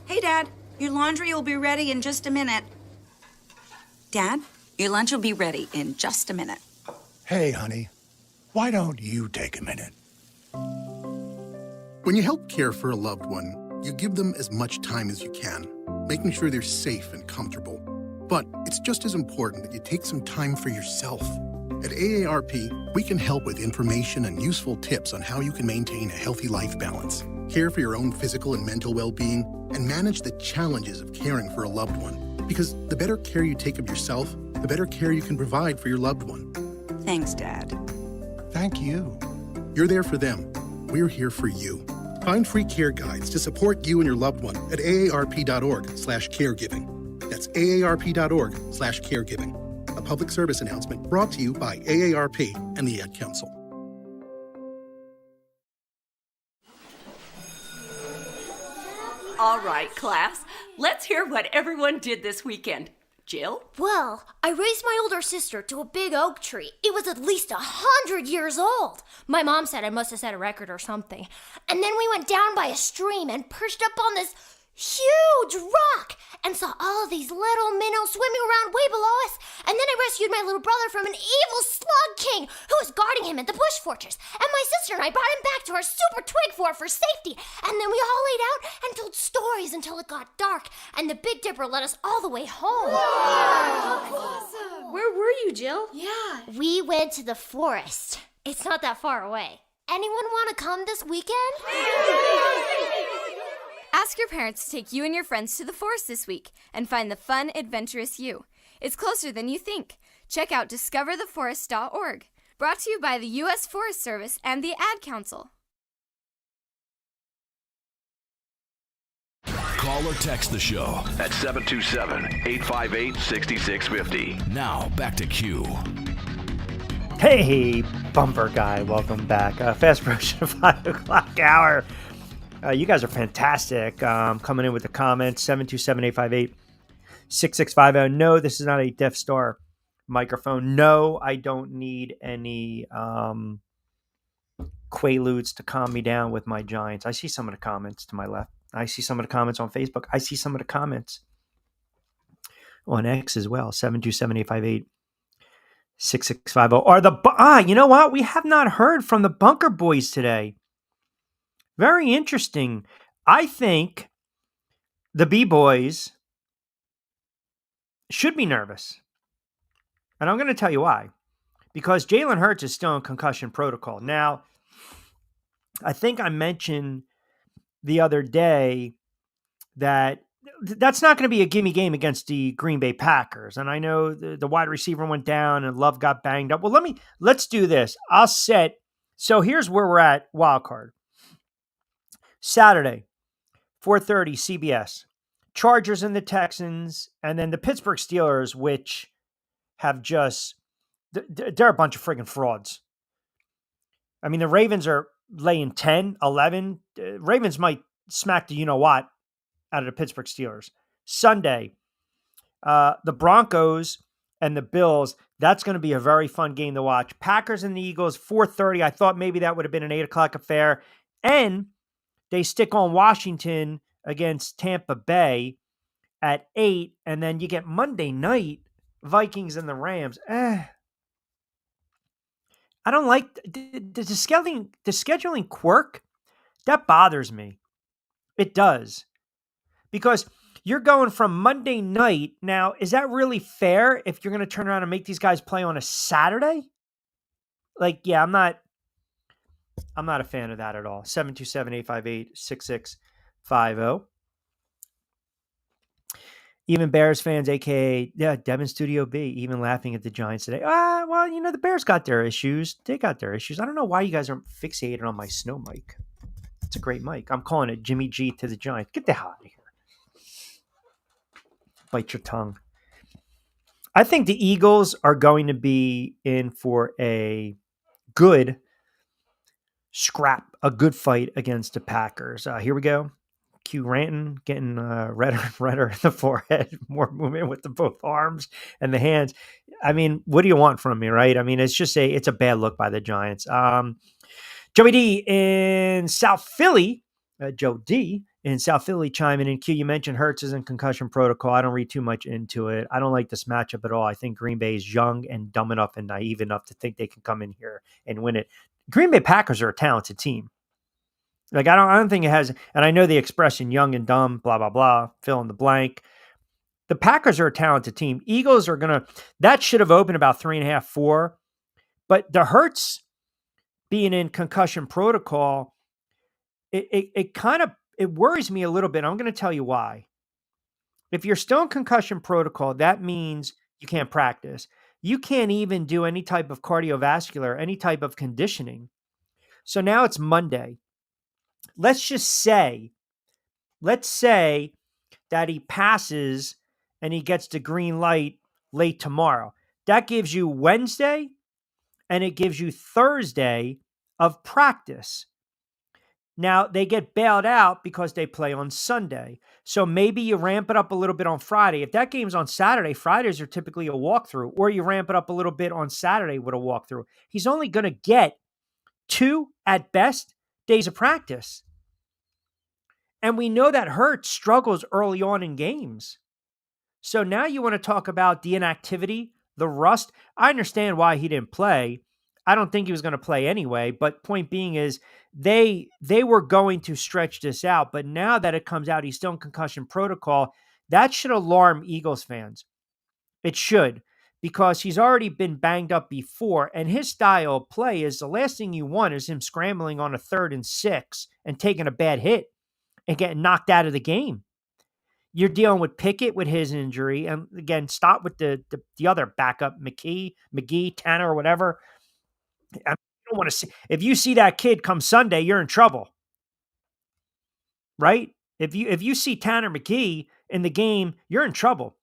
Hey, Dad, your laundry will be ready in just a minute. Dad, your lunch will be ready in just a minute. Hey, honey, why don't you take a minute? When you help care for a loved one, you give them as much time as you can, making sure they're safe and comfortable. But it's just as important that you take some time for yourself. At AARP, we can help with information and useful tips on how you can maintain a healthy life balance, care for your own physical and mental well-being, and manage the challenges of caring for a loved one. Because the better care you take of yourself, the better care you can provide for your loved one. Thanks, Dad. Thank you. You're there for them. We're here for you. Find free care guides to support you and your loved one at aarp.org/caregiving. That's aarp.org/caregiving. A public service announcement brought to you by AARP and the Ad Council. All right, class. Let's hear what everyone did this weekend. Jill? Well, I raised my older sister to a big oak tree. It was at least 100 years old. My mom said I must have set a record or something. And then we went down by a stream and perched up on this huge rock and saw all these little minnows swimming around way below us. And then I rescued my little brother from an evil slug king who was guarding him at the bush fortress. And my sister and I brought him back to our super twig fort for safety. And then we all laid out and told stories until it got dark. And the Big Dipper led us all the way home. Wow. Awesome. Where were you, Jill? Yeah. We went to the forest. It's not that far away. Anyone want to come this weekend? Ask your parents to take you and your friends to the forest this week and find the fun, adventurous you. It's closer than you think. Check out discovertheforest.org. Brought to you by the U.S. Forest Service and the Ad Council. Call or text the show at 727-858-6650. Now, back to Q. Hey, bumper guy, welcome back. Fast approach to 5 o'clock hour. You guys are fantastic. Coming in with the comments, 727-858-6650. No, this is not a Death Star microphone. No, I don't need any quaaludes to calm me down with my Giants. I see some of the comments to my left. I see some of the comments on Facebook. I see some of the comments on X as well. 727-858-6650. Are the you know what? We have not heard from the Bunker Boys today. Very interesting. I think the B-Boys should be nervous. And I'm going to tell you why. Because Jalen Hurts is still in concussion protocol. Now, I think I mentioned the other day that that's not going to be a gimme game against the Green Bay Packers. And I know the wide receiver went down and Love got banged up. Well, let's do this. So here's where we're at wild card. Saturday, 4:30 CBS. Chargers and the Texans, and then the Pittsburgh Steelers, which have just, they're a bunch of friggin' frauds. I mean, the Ravens are laying 10, 11. Ravens might smack the you-know-what out of the Pittsburgh Steelers. Sunday, the Broncos and the Bills, that's going to be a very fun game to watch. Packers and the Eagles, 4:30. I thought maybe that would have been an 8 o'clock affair. And they stick on Washington against Tampa Bay at 8. And then you get Monday night, Vikings and the Rams. I don't like the scheduling quirk. That bothers me. It does. Because you're going from Monday night. Now, is that really fair if you're going to turn around and make these guys play on a Saturday? Like, yeah, I'm not a fan of that at all. 727-858-6650. Even Bears fans, a.k.a. Devin Studio B, even laughing at the Giants today. Well, the Bears got their issues. They got their issues. I don't know why you guys are fixated on my snow mic. It's a great mic. I'm calling it Jimmy G to the Giants. Get the hell out of here. Bite your tongue. I think the Eagles are going to be in for a good scrap, a good fight against the Packers. Here we go. Q ranting, getting redder and redder in the forehead, more movement with both arms and the hands. I mean, what do you want from me, right? I mean, it's a bad look by the Giants. Joey D in South Philly, Joe D in South Philly chiming in. Q, you mentioned Hurts is in concussion protocol. I don't read too much into it. I don't like this matchup at all. I think Green Bay is young and dumb enough and naive enough to think they can come in here and win it. Green Bay Packers are a talented team. Like, I don't think it has, and I know the expression young and dumb, blah, blah, blah, fill in the blank. The Packers are a talented team. Eagles are that should have opened about 3.5, 4. But the Hurts being in concussion protocol, it worries me a little bit. I'm going to tell you why. If you're still in concussion protocol, that means you can't practice. You can't even do any type of cardiovascular, any type of conditioning. So now it's Monday. Let's say that he passes and he gets the green light late tomorrow. That gives you Wednesday and it gives you Thursday of practice. Now, they get bailed out because they play on Sunday. So maybe you ramp it up a little bit on Friday. If that game's on Saturday, Fridays are typically a walkthrough, or you ramp it up a little bit on Saturday with a walkthrough. He's only going to get 2 at best days of practice. And we know that Hurts struggles early on in games. So now you want to talk about the inactivity, the rust. I understand why he didn't play. I don't think he was going to play anyway. But point being is they were going to stretch this out. But now that it comes out, he's still in concussion protocol. That should alarm Eagles fans. It should. Because he's already been banged up before, and his style of play is the last thing you want is him scrambling on a 3rd and 6 and taking a bad hit and getting knocked out of the game. You're dealing with Pickett with his injury, and again, stop with the other backup, McGee, Tanner, or whatever. I mean, you don't want to see. If you see that kid come Sunday, you're in trouble, right? If you see Tanner McGee in the game, you're in trouble.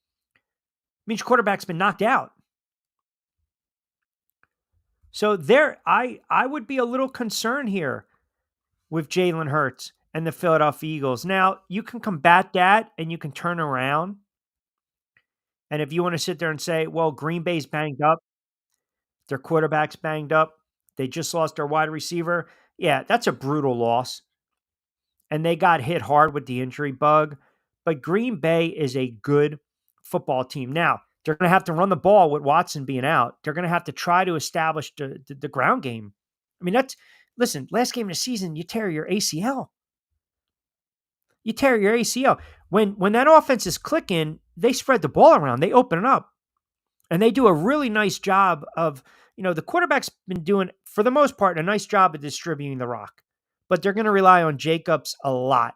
Means your quarterback's been knocked out. So I would be a little concerned here with Jalen Hurts and the Philadelphia Eagles. Now, you can combat that and you can turn around. And if you want to sit there and say, well, Green Bay's banged up, their quarterback's banged up, they just lost their wide receiver. Yeah, that's a brutal loss. And they got hit hard with the injury bug. But Green Bay is a good football team. Now, they're going to have to run the ball with Watson being out. They're going to have to try to establish the ground game. I mean, listen, last game of the season, you tear your ACL. You tear your ACL. When that offense is clicking, they spread the ball around. They open it up. And they do a really nice job of, the quarterback's been doing, for the most part, a nice job of distributing the rock. But they're going to rely on Jacobs a lot.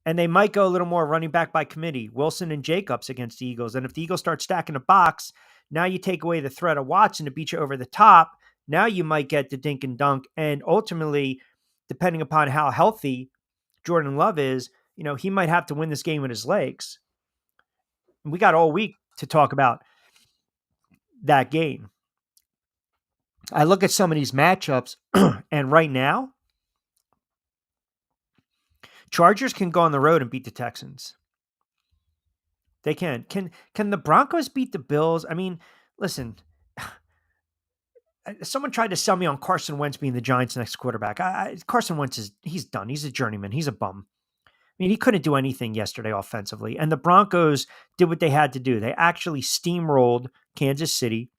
And they might go a little more running back by committee, Wilson and Jacobs against the Eagles. And if the Eagles start stacking the box, now you take away the threat of Watson to beat you over the top. Now you might get the dink and dunk. And ultimately, depending upon how healthy Jordan Love is, he might have to win this game with his legs. And we got all week to talk about that game. I look at some of these matchups, and right now, Chargers can go on the road and beat the Texans. They can. Can the Broncos beat the Bills? I mean, listen, someone tried to sell me on Carson Wentz being the Giants' next quarterback. Carson Wentz he's done. He's a journeyman. He's a bum. I mean, he couldn't do anything yesterday offensively. And the Broncos did what they had to do. They actually steamrolled Kansas City.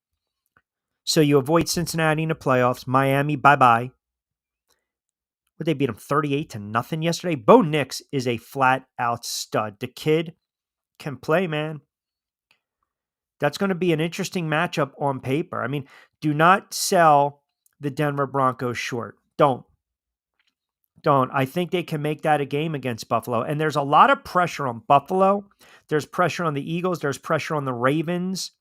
So you avoid Cincinnati in the playoffs. Miami, bye-bye. Would they beat them 38-0 yesterday? Bo Nix is a flat-out stud. The kid can play, man. That's going to be an interesting matchup on paper. I mean, do not sell the Denver Broncos short. Don't. I think they can make that a game against Buffalo. And there's a lot of pressure on Buffalo. There's pressure on the Eagles. There's pressure on the Ravens.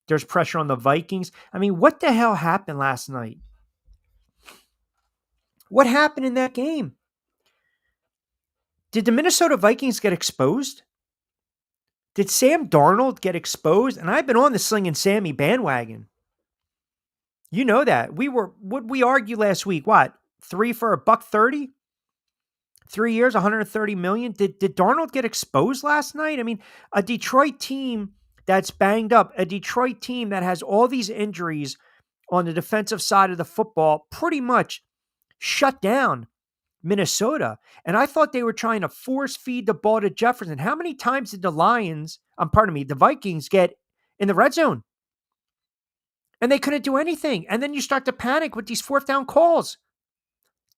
There's pressure on the Vikings. I mean, what the hell happened last night? What happened in that game? Did the Minnesota Vikings get exposed? Did Sam Darnold get exposed? And I've been on the Slinging Sammy bandwagon. You know that. What we argued last week? What? 3 for $130? 3 years, $130 million. Did Darnold get exposed last night? I mean, a Detroit team that's banged up, a Detroit team that has all these injuries on the defensive side of the football, pretty much shut down Minnesota. And I thought they were trying to force feed the ball to Jefferson. How many times did the Vikings get in the red zone? And they couldn't do anything. And then you start to panic with these fourth down calls.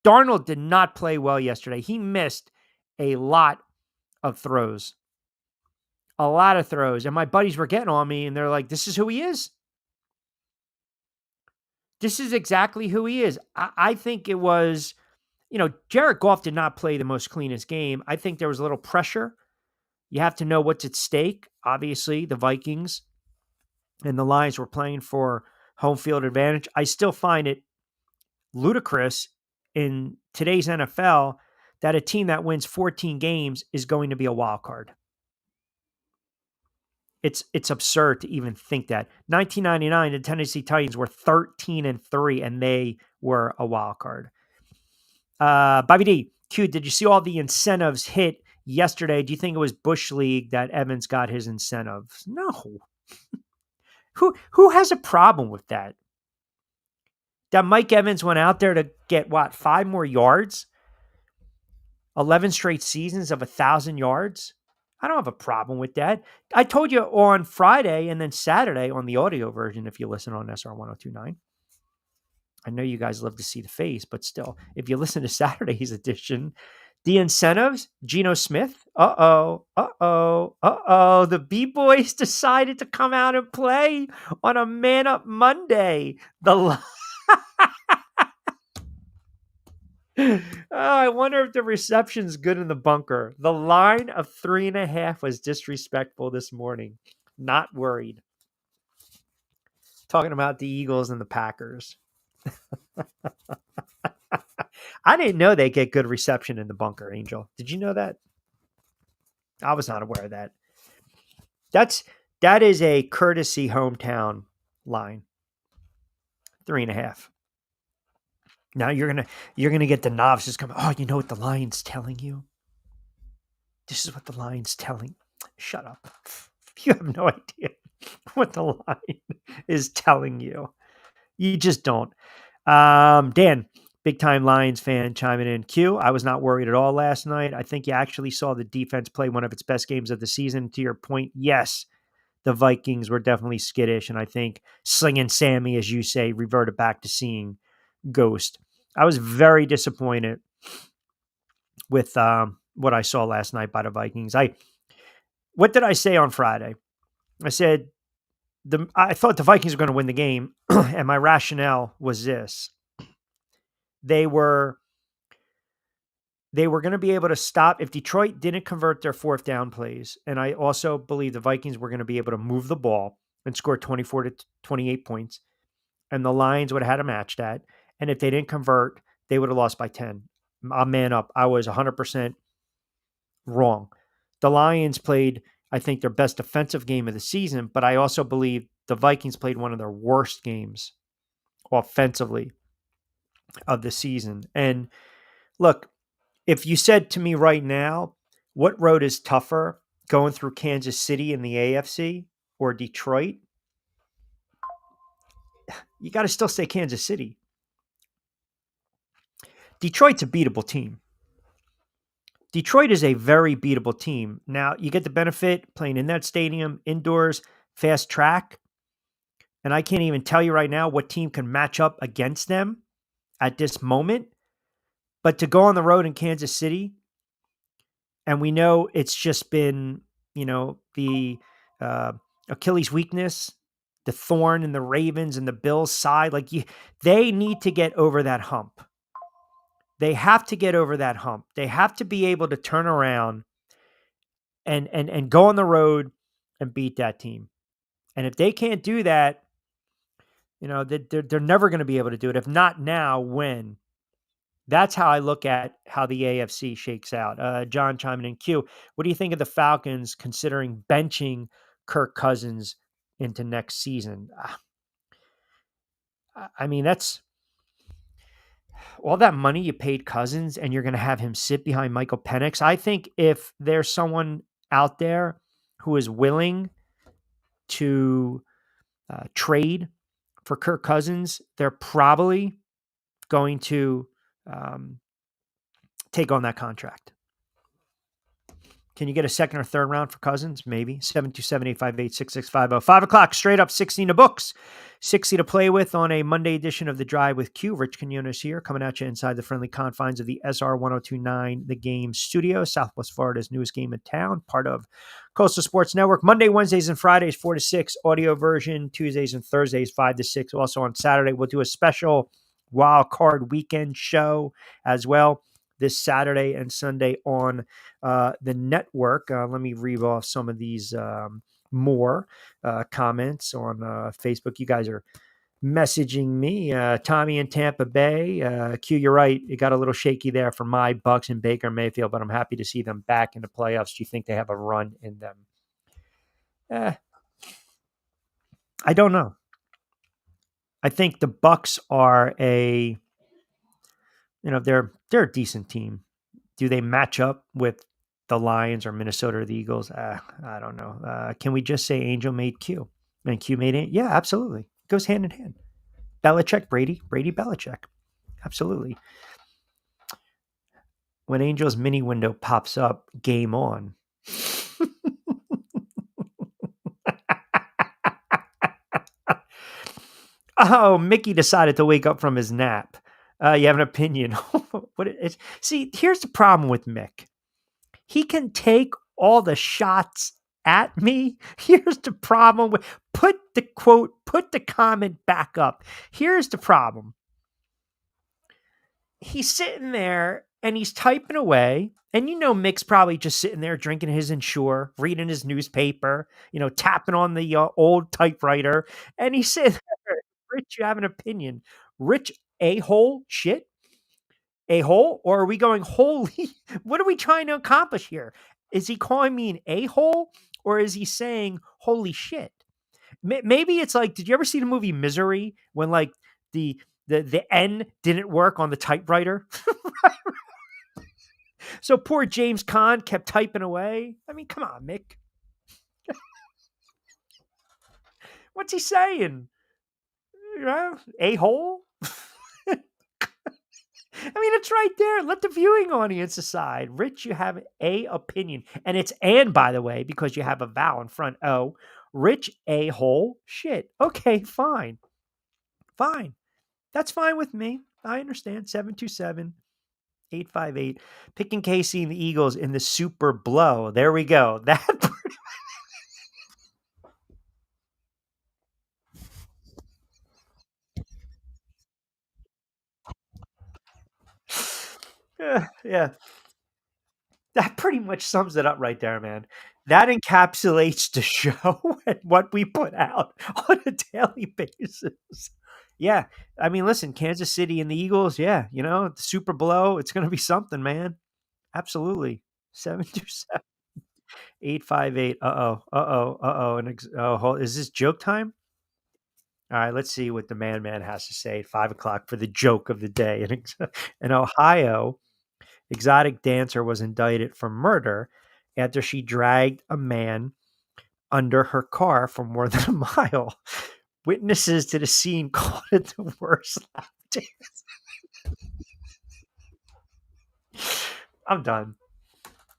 Darnold did not play well yesterday. He missed a lot of throws. A lot of throws. And my buddies were getting on me and they're like, this is who he is. This is exactly who he is. I think it was, Jared Goff did not play the most cleanest game. I think there was a little pressure. You have to know what's at stake. Obviously, the Vikings and the Lions were playing for home field advantage. I still find it ludicrous in today's NFL that a team that wins 14 games is going to be a wild card. It's absurd to even think that. 1999, the Tennessee Titans were 13-3, and they were a wild card. Bobby D, Q, did you see all the incentives hit yesterday? Do you think it was Bush League that Evans got his incentives? No. Who has a problem with that? That Mike Evans went out there to get, 5 more yards? 11 straight seasons of 1,000 yards? I don't have a problem with that. I told you on Friday and then Saturday on the audio version, if you listen on SR 1029. I know you guys love to see the face, but still, if you listen to Saturday's edition, the incentives, Geno Smith, the B-Boys decided to come out and play on a Man Up Monday. I wonder if the reception's good in the bunker. The line of 3.5 was disrespectful this morning. Not worried. Talking about the Eagles and the Packers. I didn't know they get good reception in the bunker, Angel. Did you know that? I was not aware of that. That is a courtesy hometown line. 3.5. Now you're gonna get the novices coming. Oh, you know what the line's telling you? This is what the line's telling. Shut up. You have no idea what the line is telling you. You just don't. Dan, Big time Lions fan chiming in. Q, I was not worried at all last night. I think you actually saw the defense play one of its best games of the season. To your point, yes, the Vikings were definitely skittish. And I think Slinging Sammy, as you say, reverted back to seeing ghost. I was very disappointed with what I saw last night by the Vikings. What did I say on Friday? I said I thought the Vikings were going to win the game, and my rationale was this: they were going to be able to stop if Detroit didn't convert their fourth down plays, and I also believe the Vikings were going to be able to move the ball and score 24 to 28 points, and the Lions would have had to match that. And if they didn't convert, they would have lost by 10. I'll man up. I was 100% wrong. The Lions played, I think, their best defensive game of the season, but I also believe the Vikings played one of their worst games offensively of the season. And look, if you said to me right now, what road is tougher, going through Kansas City in the AFC or Detroit? You got to still say Kansas City. Detroit's a beatable team. Detroit is a very beatable team. Now, you get the benefit playing in that stadium, indoors, fast track. And I can't even tell you right now what team can match up against them at this moment. But to go on the road in Kansas City, and we know it's just been, the Achilles weakness, the thorn in the Ravens and the Bills' side. They need to get over that hump. They have to get over that hump. They have to be able to turn around and go on the road and beat that team. And if they can't do that, they're never going to be able to do it. If not now, when? That's how I look at how the AFC shakes out. John chiming in. Q, what do you think of the Falcons considering benching Kirk Cousins into next season? I mean, that's all that money you paid Cousins, and you're going to have him sit behind Michael Penix. I think if there's someone out there who is willing to trade for Kirk Cousins, they're probably going to take on that contract. Can you get a second or third round for Cousins? Maybe. 727-858-6650. 5 o'clock, straight up 16 to books. 60 to play with on a Monday edition of The Drive with Q. Rich Quinones here, coming at you inside the friendly confines of the SR 1029 The Game studio, Southwest Florida's newest game in town, part of Coastal Sports Network. Monday, Wednesdays, and Fridays, 4 to 6, audio version. Tuesdays and Thursdays, 5 to 6. Also on Saturday, we'll do a special wild card weekend show as well this Saturday and Sunday on the network. Let me read off some of these more comments on Facebook. You guys are messaging me. Tommy in Tampa Bay. Q, you're right. It got a little shaky there for my Bucks and Baker Mayfield, but I'm happy to see them back in the playoffs. Do you think they have a run in them? I don't know. I think the Bucks are they're a decent team. Do they match up with the Lions or Minnesota or the Eagles? I don't know. Can we just say Angel made Q and Q made it? Yeah, absolutely. It goes hand in hand. Belichick, Brady, Belichick. Absolutely. When Angel's mini window pops up, game on. Oh, Mickey decided to wake up from his nap. You have an opinion. See, here's the problem with Mick. He can take all the shots at me. Here's the problem with put the comment back up. Here's the problem. He's sitting there and he's typing away. And Mick's probably just sitting there drinking his Ensure, reading his newspaper, tapping on the old typewriter. And he's sitting there, Rich, you have an opinion. Rich, a-hole shit? A-hole? Or are we going, holy, what are we trying to accomplish here? Is he calling me an a-hole? Or is he saying, holy shit? Maybe it's like, did you ever see the movie Misery when the N didn't work on the typewriter? So poor James Caan kept typing away. I mean, come on, Mick. What's he saying? A-hole? mean, it's right there. Let the viewing audience decide. Rich, you have a opinion. And it's and, by the way, because you have a vowel in front. Oh, Rich a-hole? Shit. Okay, fine. Fine. That's fine with me. I understand. 727-858. Picking KC and the Eagles in the Super Blow. There we go. That yeah. That pretty much sums it up right there, man. That encapsulates the show and what we put out on a daily basis. Yeah. I mean, listen, Kansas City and the Eagles, yeah, the Super Blow, it's going to be something, man. Absolutely. 727-858. Uh-oh. Uh-oh. Uh-oh. Is this joke time? All right, let's see what the man has to say at 5 o'clock for the joke of the day. In Ohio, exotic dancer was indicted for murder after she dragged a man under her car for more than a mile. Witnesses to the scene called it the worst lap dance. I'm done.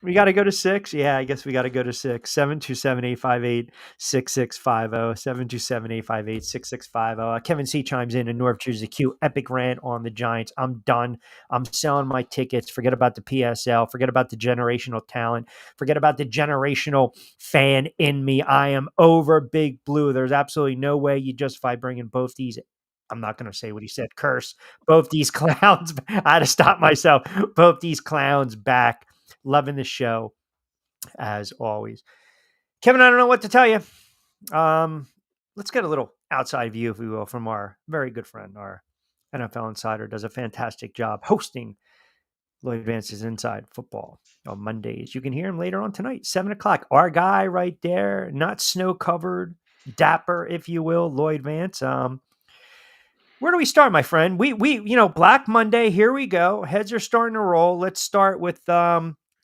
We got to go to 6. Yeah, I guess we got to go to 6. 727-858-6650. 727-858-6650. Kevin C chimes in North Jersey Q. Epic rant on the Giants. I'm done. I'm selling my tickets. Forget about the PSL. Forget about the generational talent. Forget about the generational fan in me. I am over Big Blue. There's absolutely no way you justify bringing both these. I'm not going to say what he said. Curse. Both these clowns. I had to stop myself. Both these clowns back. Loving the show as always. Kevin, I don't know what to tell you. Let's get a little outside view, if we will, from our very good friend, our NFL insider, does a fantastic job hosting Llyoyd Vance's Inside Football on Mondays. You can hear him later on tonight, 7 o'clock. Our guy right there, not snow-covered, dapper, if you will, Llyoyd Vance. Where do we start, my friend? We Black Monday, here we go. Heads are starting to roll. Let's start with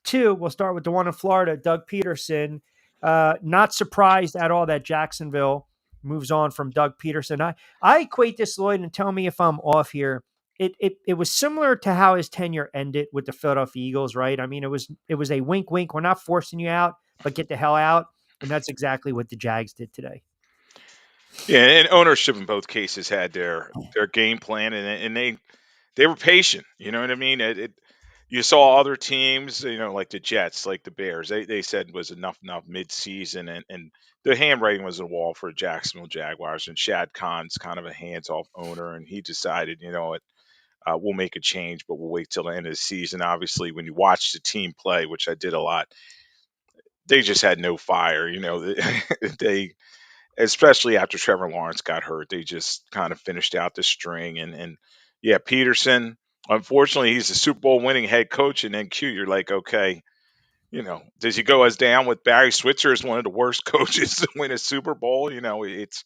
2. We'll start with the one in Florida, Doug Pederson. Not surprised at all that Jacksonville moves on from Doug Pederson. I equate this, Llyoyd, and tell me if I'm off here. It was similar to how his tenure ended with the Philadelphia Eagles, right? I mean, it was a wink, wink. We're not forcing you out, but get the hell out. And that's exactly what the Jags did today. Yeah, and ownership in both cases had their game plan, and they were patient. You know what I mean? You saw other teams, like the Jets, like the Bears. They said was enough mid-season, and the handwriting was on the wall for Jacksonville Jaguars. And Shad Khan's kind of a hands-off owner, and he decided, what, we'll make a change, but we'll wait till the end of the season. Obviously, when you watch the team play, which I did a lot, they just had no fire. They especially after Trevor Lawrence got hurt, they just kind of finished out the string. And yeah, Peterson, unfortunately, he's a Super Bowl winning head coach. And then you're like, okay, does he go as down with Barry Switzer as one of the worst coaches to win a Super Bowl? It's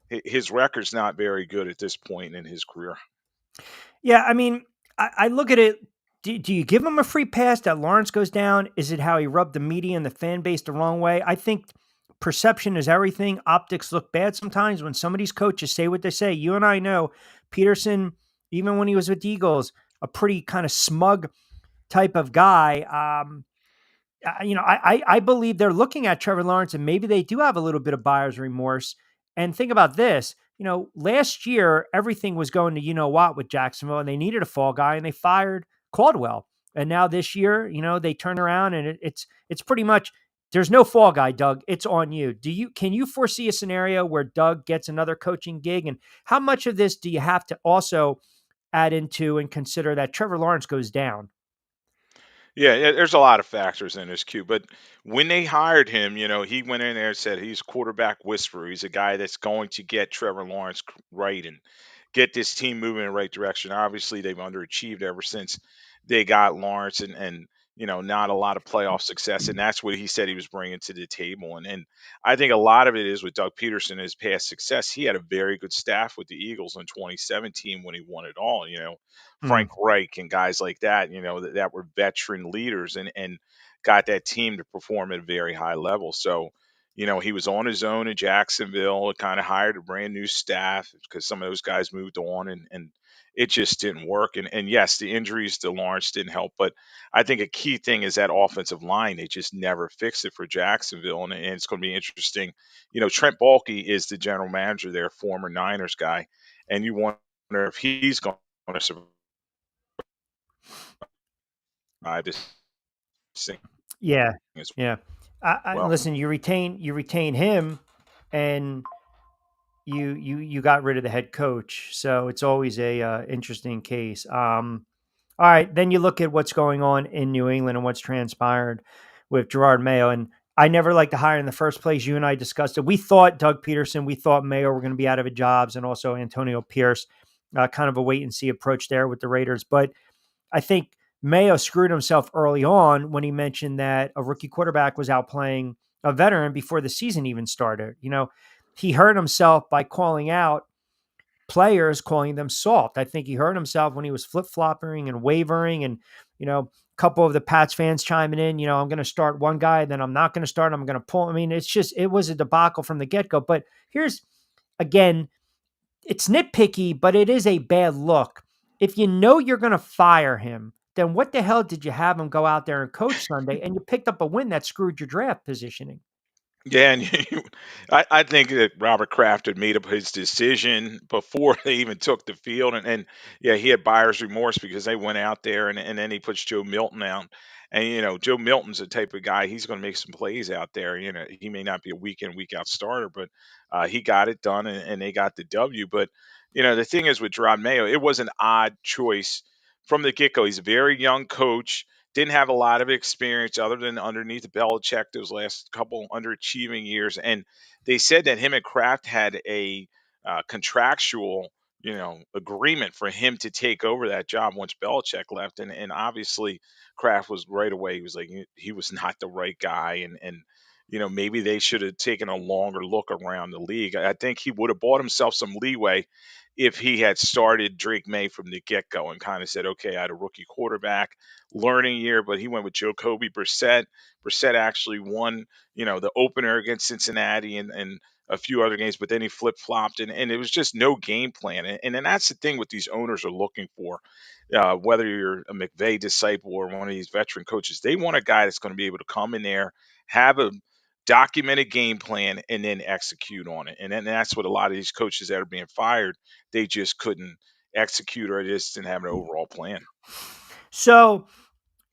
his record's not very good at this point in his career. Yeah, I mean, I look at it. Do you give him a free pass that Lawrence goes down? Is it how he rubbed the media and the fan base the wrong way? I think perception is everything. Optics look bad sometimes when some of these coaches say what they say. You and I know Peterson, even when he was with the Eagles, a pretty kind of smug type of guy. I believe they're looking at Trevor Lawrence and maybe they do have a little bit of buyer's remorse. And think about this. Last year, everything was going to what with Jacksonville, and they needed a fall guy, and they fired Caldwell. And now this year, they turn around, and it's pretty much there's no fall guy, Doug. It's on you. Can you foresee a scenario where Doug gets another coaching gig? And how much of this do you have to also add into and consider that Trevor Lawrence goes down? Yeah, there's a lot of factors in this, Q. But when they hired him, he went in there and said he's a quarterback whisperer. He's a guy that's going to get Trevor Lawrence right and get this team moving in the right direction. Obviously, they've underachieved ever since they got Lawrence and not a lot of playoff success. And that's what he said he was bringing to the table. And I think a lot of it is with Doug Peterson, his past success. He had a very good staff with the Eagles in 2017 when he won it all, Frank Reich and guys like that, that were veteran leaders and got that team to perform at a very high level. So, he was on his own in Jacksonville, kind of hired a brand new staff because some of those guys moved on and it just didn't work. And yes, the injuries to Lawrence didn't help, but I think a key thing is that offensive line. They just never fixed it for Jacksonville, and it's going to be interesting. Trent Baalke is the general manager there, former Niners guy, and you wonder if he's going to survive this thing Yeah, as yeah. well. Listen, you retain him, and you got rid of the head coach, so it's always a interesting case. All right, then you look at what's going on in New England and what's transpired with Jerod Mayo, and I never liked to hire in the first place. You and I discussed it. We thought Doug Pederson, we thought Mayo were going to be out of jobs, and also Antonio Pierce, kind of a wait and see approach there with the Raiders, but I think Mayo screwed himself early on when he mentioned that a rookie quarterback was outplaying a veteran before the season even started. He hurt himself by calling out players, calling them soft. I think he hurt himself when he was flip-flopping and wavering, and, a couple of the Pats fans chiming in, I'm going to start one guy, then I'm not going to start, I'm going to pull. I mean, it was a debacle from the get-go. But here's, again, it's nitpicky, but it is a bad look. If you know you're going to fire him, then what the hell did you have him go out there and coach Sunday? And you picked up a win that screwed your draft positioning. Yeah, and I think that Robert Kraft had made up his decision before they even took the field, and yeah, he had buyer's remorse because they went out there, and then he puts Joe Milton out, and Joe Milton's the type of guy, he's going to make some plays out there. He may not be a week in week out starter, but he got it done, and they got the W. But the thing is with Jerod Mayo, it was an odd choice from the get go. He's a very young coach, didn't have a lot of experience other than underneath Belichick those last couple underachieving years. And they said that him and Kraft had a contractual, agreement for him to take over that job once Belichick left. And obviously Kraft was right away. He was like, he was not the right guy. And maybe they should have taken a longer look around the league. I think he would have bought himself some leeway if he had started Drake May from the get-go and kind of said, okay, I had a rookie quarterback, learning year, but he went with Jacoby Brissett. Brissett actually won, the opener against Cincinnati and a few other games, but then he flip-flopped, and it was just no game plan. And that's the thing what these owners are looking for. Whether you're a McVay disciple or one of these veteran coaches, they want a guy that's going to be able to come in there, have a documented game plan, and then execute on it. And then that's what a lot of these coaches that are being fired, they just couldn't execute, or they just didn't have an overall plan. So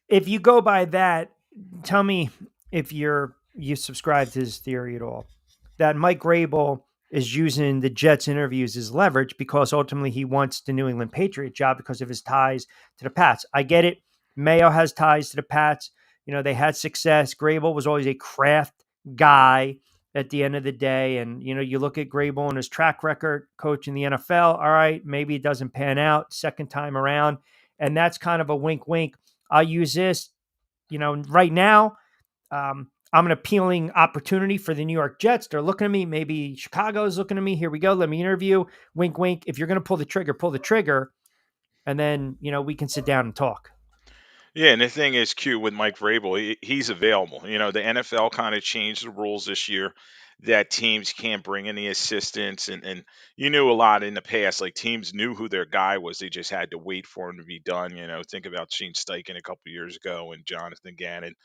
if you go by that, tell me if you subscribe to his theory at all, that Mike Vrabel is using the Jets interviews as leverage because ultimately he wants the New England Patriot job because of his ties to the Pats. I get it. Mayo has ties to the Pats. They had success. Vrabel was always a Kraft guy at the end of the day. And, you look at Vrabel and his track record coaching the NFL. All right, maybe it doesn't pan out second time around. And that's kind of a wink, wink. I'll use this, right now. I'm an appealing opportunity for the New York Jets. They're looking at me. Maybe Chicago is looking at me. Here we go. Let me interview. Wink, wink. If you're going to pull the trigger. And then, we can sit down and talk. Yeah, and the thing is, Q, with Mike Vrabel, he's available. The NFL kind of changed the rules this year that teams can't bring in the assistants, and you knew a lot in the past. Like teams knew who their guy was; they just had to wait for him to be done. Think about Shane Steichen a couple years ago and Jonathan Gannon.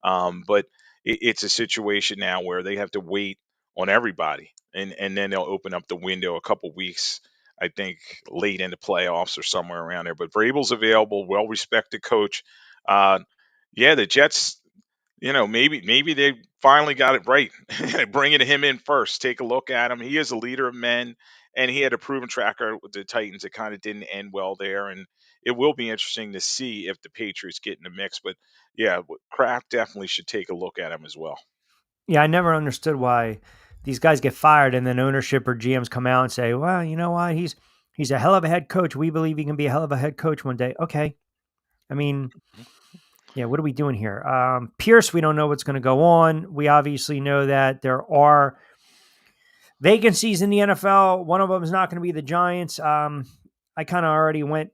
But it's a situation now where they have to wait on everybody, and then they'll open up the window a couple weeks. I think late in the playoffs or somewhere around there. But Vrabel's available, well-respected coach. Yeah, the Jets, maybe they finally got it right, bringing him in first. Take a look at him. He is a leader of men, and he had a proven track record with the Titans. It kind of didn't end well there, and it will be interesting to see if the Patriots get in the mix. But yeah, Kraft definitely should take a look at him as well. Yeah, I never understood why these guys get fired and then ownership or GMs come out and say, well, you know what? He's a hell of a head coach. We believe he can be a hell of a head coach one day. Okay. I mean, yeah, what are we doing here? Pierce, we don't know what's going to go on. We obviously know that there are vacancies in the NFL. One of them is not going to be the Giants. I kind of already went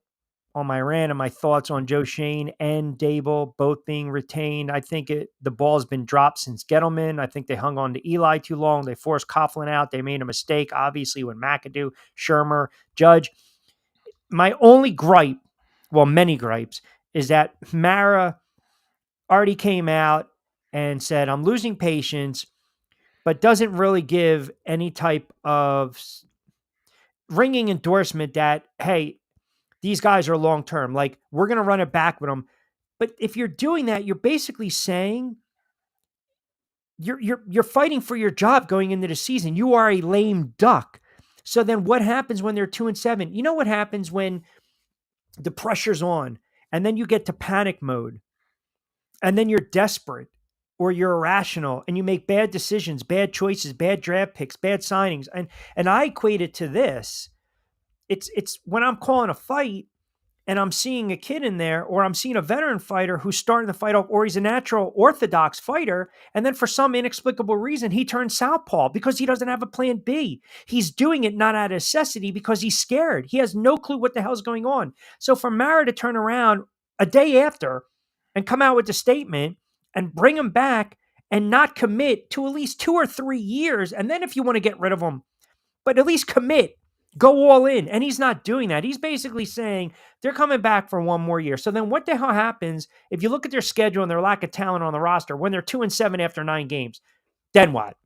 on my rant and my thoughts on Joe Schoen and Daboll both being retained. I think the ball's been dropped since Gettleman. I think they hung on to Eli too long. They forced Coughlin out. They made a mistake, obviously, when McAdoo, Shermer, Judge. my only gripe, well, many gripes, is that Mara already came out and said, I'm losing patience, but doesn't really give any type of ringing endorsement that, hey, these guys are long term. Like, we're going to run it back with them. But if you're doing that, you're basically saying you're fighting for your job going into the season. You are a lame duck. So then what happens when they're 2-7? You know what happens when the pressure's on and then you get to panic mode and then you're desperate or you're irrational and you make bad decisions, bad choices, bad draft picks, bad signings. And I equate it to this. It's when I'm calling a fight and I'm seeing a kid in there, or I'm seeing a veteran fighter who's starting the fight off, or he's a natural orthodox fighter, and then for some inexplicable reason, he turns southpaw because he doesn't have a plan B. He's doing it not out of necessity because he's scared. He has no clue what the hell's going on. So for Mara to turn around a day after and come out with the statement and bring him back and not commit to at least 2 or 3 years, and then if you want to get rid of him, but at least commit, go all in. And he's not doing that. He's basically saying they're coming back for 1 more year. So then what the hell happens if you look at their schedule and their lack of talent on the roster when they're 2-7 after 9 games? Then what?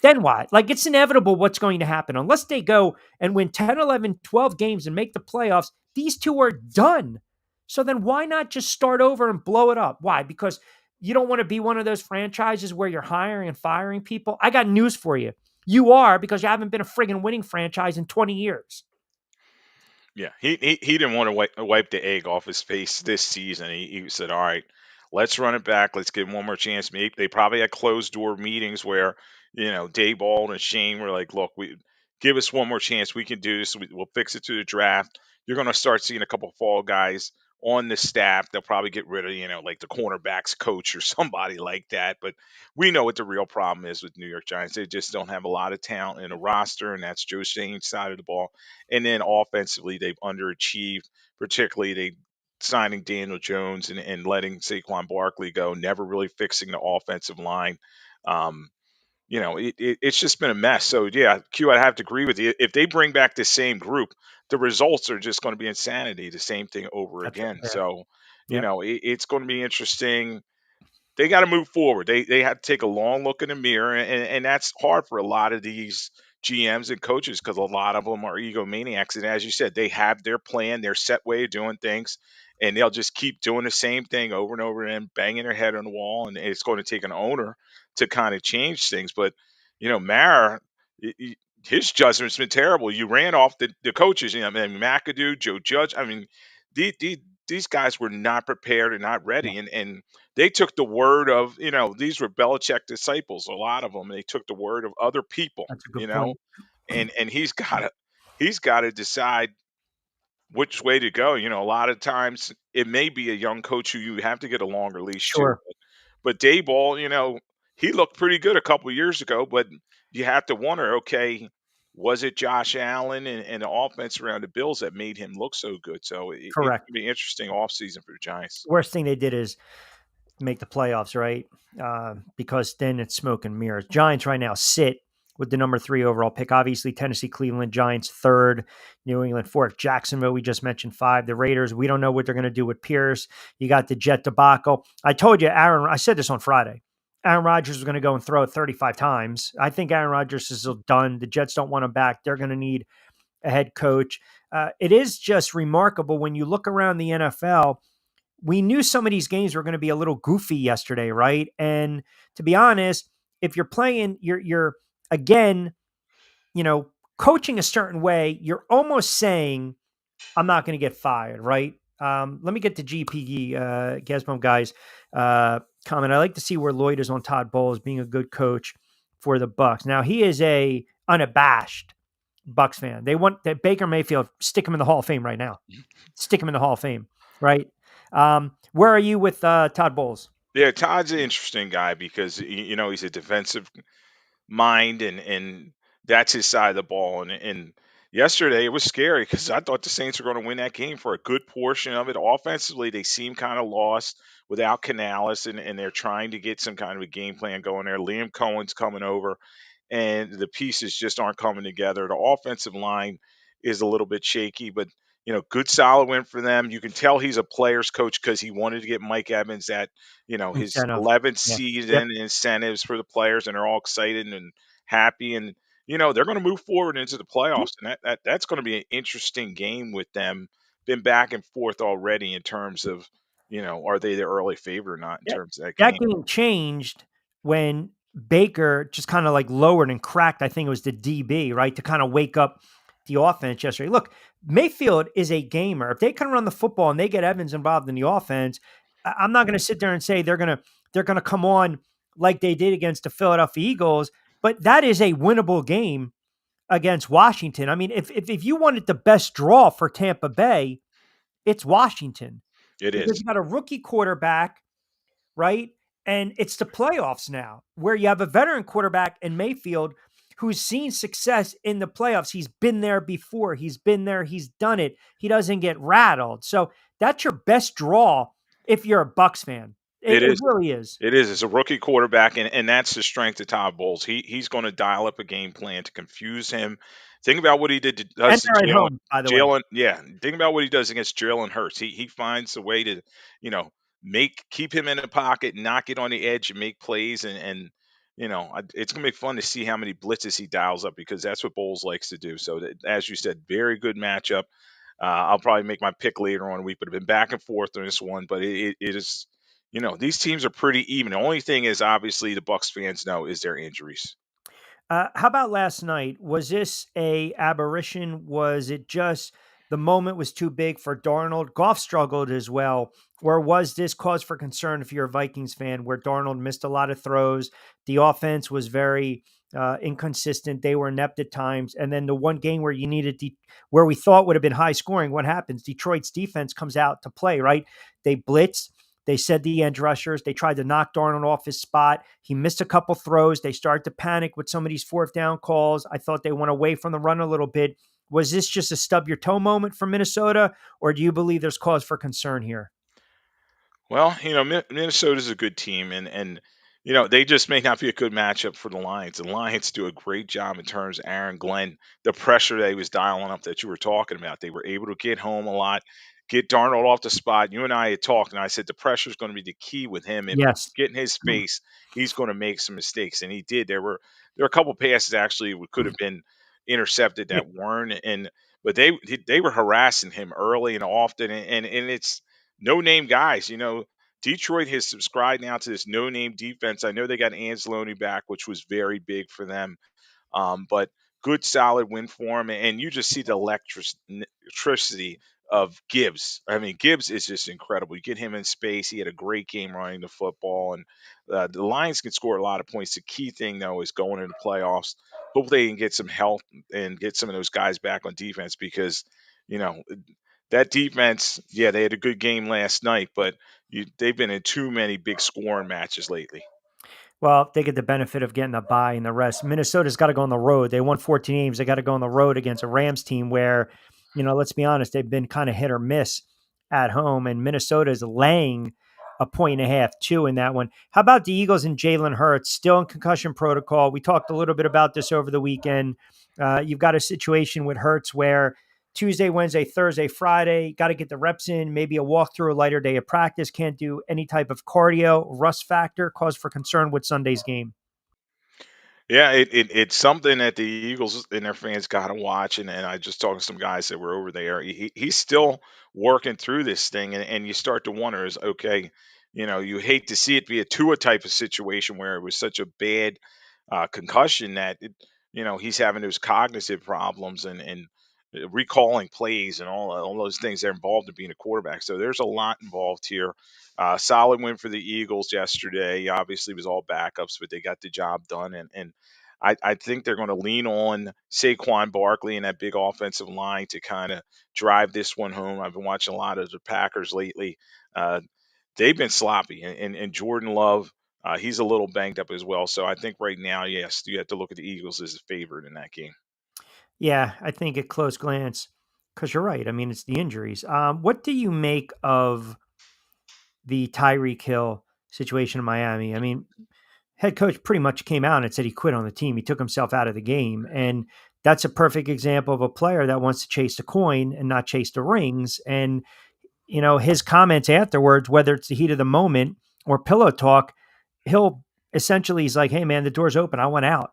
Then what? Like, it's inevitable what's going to happen. Unless they go and win 10, 11, 12 games and make the playoffs, these two are done. So then why not just start over and blow it up? Why? Because you don't want to be one of those franchises where you're hiring and firing people? I got news for you. You are, because you haven't been a friggin' winning franchise in 20 years. Yeah, he didn't want to wipe the egg off his face this season. He said, "All right, let's run it back. Let's give him one more chance." Maybe they probably had closed door meetings where Daboll and Schoen were like, "Look, we give us one more chance. We can do this. We'll fix it to the draft." You're going to start seeing a couple fall guys on the staff. They'll probably get rid of like the cornerbacks coach or somebody like that. But we know what the real problem is with New York Giants. They just don't have a lot of talent in a roster, and that's Joe Shane's side of the ball. And then offensively, they've underachieved, particularly they signing Daniel Jones and letting Saquon Barkley go, never really fixing the offensive line. Um, it's just been a mess. So yeah, Q, I have to agree with you. If they bring back the same group, the results are just going to be insanity. The same thing over That's right. again. Yeah. So, Yep. it's going to be interesting. They got to move forward. They have to take a long look in the mirror, and that's hard for a lot of these GMs and coaches because a lot of them are egomaniacs. And as you said, they have their plan, their set way of doing things, and they'll just keep doing the same thing over and over and banging their head on the wall. And it's going to take an owner to kind of change things. But Mara, his judgment's been terrible. You ran off the coaches. I mean, McAdoo, Joe Judge. I mean, these guys were not prepared and not ready, and they took the word of these were Belichick disciples, a lot of them. They took the word of other people, That's a good point. and he's got to decide which way to go. A lot of times it may be a young coach who you have to get a longer leash to. Sure. But Daboll, he looked pretty good a couple of years ago, but you have to wonder, okay, was it Josh Allen and the offense around the Bills that made him look so good? So it's going Correct. to be an interesting offseason for the Giants. Worst thing they did is make the playoffs, right? Because then it's smoke and mirrors. Giants right now sit with the number 3 overall pick. Obviously, Tennessee, Cleveland, Giants 3rd, New England 4th, Jacksonville, we just mentioned 5. The Raiders, we don't know what they're going to do with Pierce. You got the Jet debacle. I told you, I said this on Friday. Aaron Rodgers was going to go and throw it 35 times. I think Aaron Rodgers is done. The Jets don't want him back. They're going to need a head coach. It is just remarkable when you look around the NFL. We knew some of these games were going to be a little goofy yesterday, right? And to be honest, if you're playing, you're again, coaching a certain way, you're almost saying, I'm not going to get fired, right? Let me get the GP Gasbom guys comment. I like to see where Llyoyd is on Todd Bowles being a good coach for the Bucs. Now he is a unabashed Bucs fan. They want that Baker Mayfield, stick him in the Hall of Fame right now. Stick him in the Hall of Fame, right? Where are you with Todd Bowles? Yeah, Todd's an interesting guy because he's a defensive mind and that's his side of the ball. And yesterday it was scary because I thought the Saints were going to win that game for a good portion of it. Offensively, they seem kind of lost without Canales, and they're trying to get some kind of a game plan going there. Liam Cohen's coming over, and the pieces just aren't coming together. The offensive line is a little bit shaky, but good solid win for them. You can tell he's a player's coach because he wanted to get Mike Evans that, his Incentive. 11th Yeah. Yep. season incentives for the players, and they're all excited and happy. And, they're going to move forward into the playoffs. And that's going to be an interesting game with them. Been back and forth already in terms of, are they the early favorite or not in terms of that That game. game changed when Baker just kind of like lowered and cracked. I think it was the DB, right, to kind of wake up the offense yesterday. Look, Mayfield is a gamer. If they can run the football and they get Evans involved in the offense, I'm not going to sit there and say they're going to come on like they did against the Philadelphia Eagles, but that is a winnable game against Washington. I mean, if you wanted the best draw for Tampa Bay, it's Washington It because is. you got a rookie quarterback, right? And it's the playoffs now where you have a veteran quarterback in Mayfield who's seen success in the playoffs. He's been there before. He's been there. He's done it. He doesn't get rattled. So that's your best draw if you're a Bucks fan. It It is. really is. It is. It's a rookie quarterback, and that's the strength of Todd Bowles. He's going to dial up a game plan to confuse him. Think about what he And does to they're at home, by the way. Jalen. Yeah, think about what he does against Jalen Hurts. He finds a way to, keep him in the pocket, not get on the edge, and make plays. And it's going to be fun to see how many blitzes he dials up because that's what Bowles likes to do. So, as you said, very good matchup. I'll probably make my pick later on in the week, but I've been back and forth on this one. But it is. These teams are pretty even. The only thing is, obviously, the Bucks fans know is their injuries. How about last night? Was this a aberration? Was it just the moment was too big for Darnold? Goff struggled as well. Or was this cause for concern if you're a Vikings fan where Darnold missed a lot of throws? The offense was very inconsistent. They were inept at times. And then the one game where you needed, where we thought would have been high scoring, what happens? Detroit's defense comes out to play, right? They blitzed. They said the edge rushers. They tried to knock Darnold off his spot. He missed a couple throws. They started to panic with some of these fourth down calls. I thought they went away from the run a little bit. Was this just a stub your toe moment for Minnesota, or do you believe there's cause for concern here? Well, Minnesota's a good team, and they just may not be a good matchup for the Lions. The Lions do a great job in terms of Aaron Glenn, the pressure that he was dialing up that you were talking about. They were able to get home a lot, get Darnold off the spot. You and I had talked, and I said the pressure is going to be the key with him. If Yes. you get in his space, he's going to make some mistakes, and he did. There were a couple passes actually could have been intercepted that weren't, but they were harassing him early and often, and it's no name guys. Detroit has subscribed now to this no name defense. I know they got Anzalone back, which was very big for them. But good solid win for him, and you just see the electricity of Gibbs. I mean, Gibbs is just incredible. You get him in space. He had a great game running the football, and the Lions can score a lot of points. The key thing, though, is going into the playoffs. Hopefully, they can get some help and get some of those guys back on defense because, you know, that defense, yeah, they had a good game last night, but they've been in too many big scoring matches lately. Well, they get the benefit of getting a bye and the rest. Minnesota's got to go on the road. They won 14 games. They got to go on the road against a Rams team where, let's be honest, they've been kind of hit or miss at home. And Minnesota is laying 1.5, 2 in that one. How about the Eagles and Jalen Hurts still in concussion protocol? We talked a little bit about this over the weekend. You've got a situation with Hurts where Tuesday, Wednesday, Thursday, Friday, got to get the reps in, maybe a walkthrough, a lighter day of practice, can't do any type of cardio, rust factor, cause for concern with Sunday's game. Yeah, it's something that the Eagles and their fans got to watch. And I just talked to some guys that were over there. He's still working through this thing. And you start to wonder is, okay, you hate to see it be a Tua type of situation where it was such a bad concussion that, he's having those cognitive problems and recalling plays and all those things that are involved in being a quarterback. So there's a lot involved here. Solid win for the Eagles yesterday. Obviously, it was all backups, but they got the job done. And I think they're going to lean on Saquon Barkley and that big offensive line to kind of drive this one home. I've been watching a lot of the Packers lately. They've been sloppy, and Jordan Love, he's a little banged up as well. So I think right now, yes, you have to look at the Eagles as a favorite in that game. Yeah, I think at close glance, because you're right. I mean, it's the injuries. What do you make of the Tyreek Hill situation in Miami? I mean, head coach pretty much came out and said he quit on the team. He took himself out of the game. And that's a perfect example of a player that wants to chase the coin and not chase the rings. And, his comments afterwards, whether it's the heat of the moment or pillow talk, he's like, hey man, the door's open. I want out.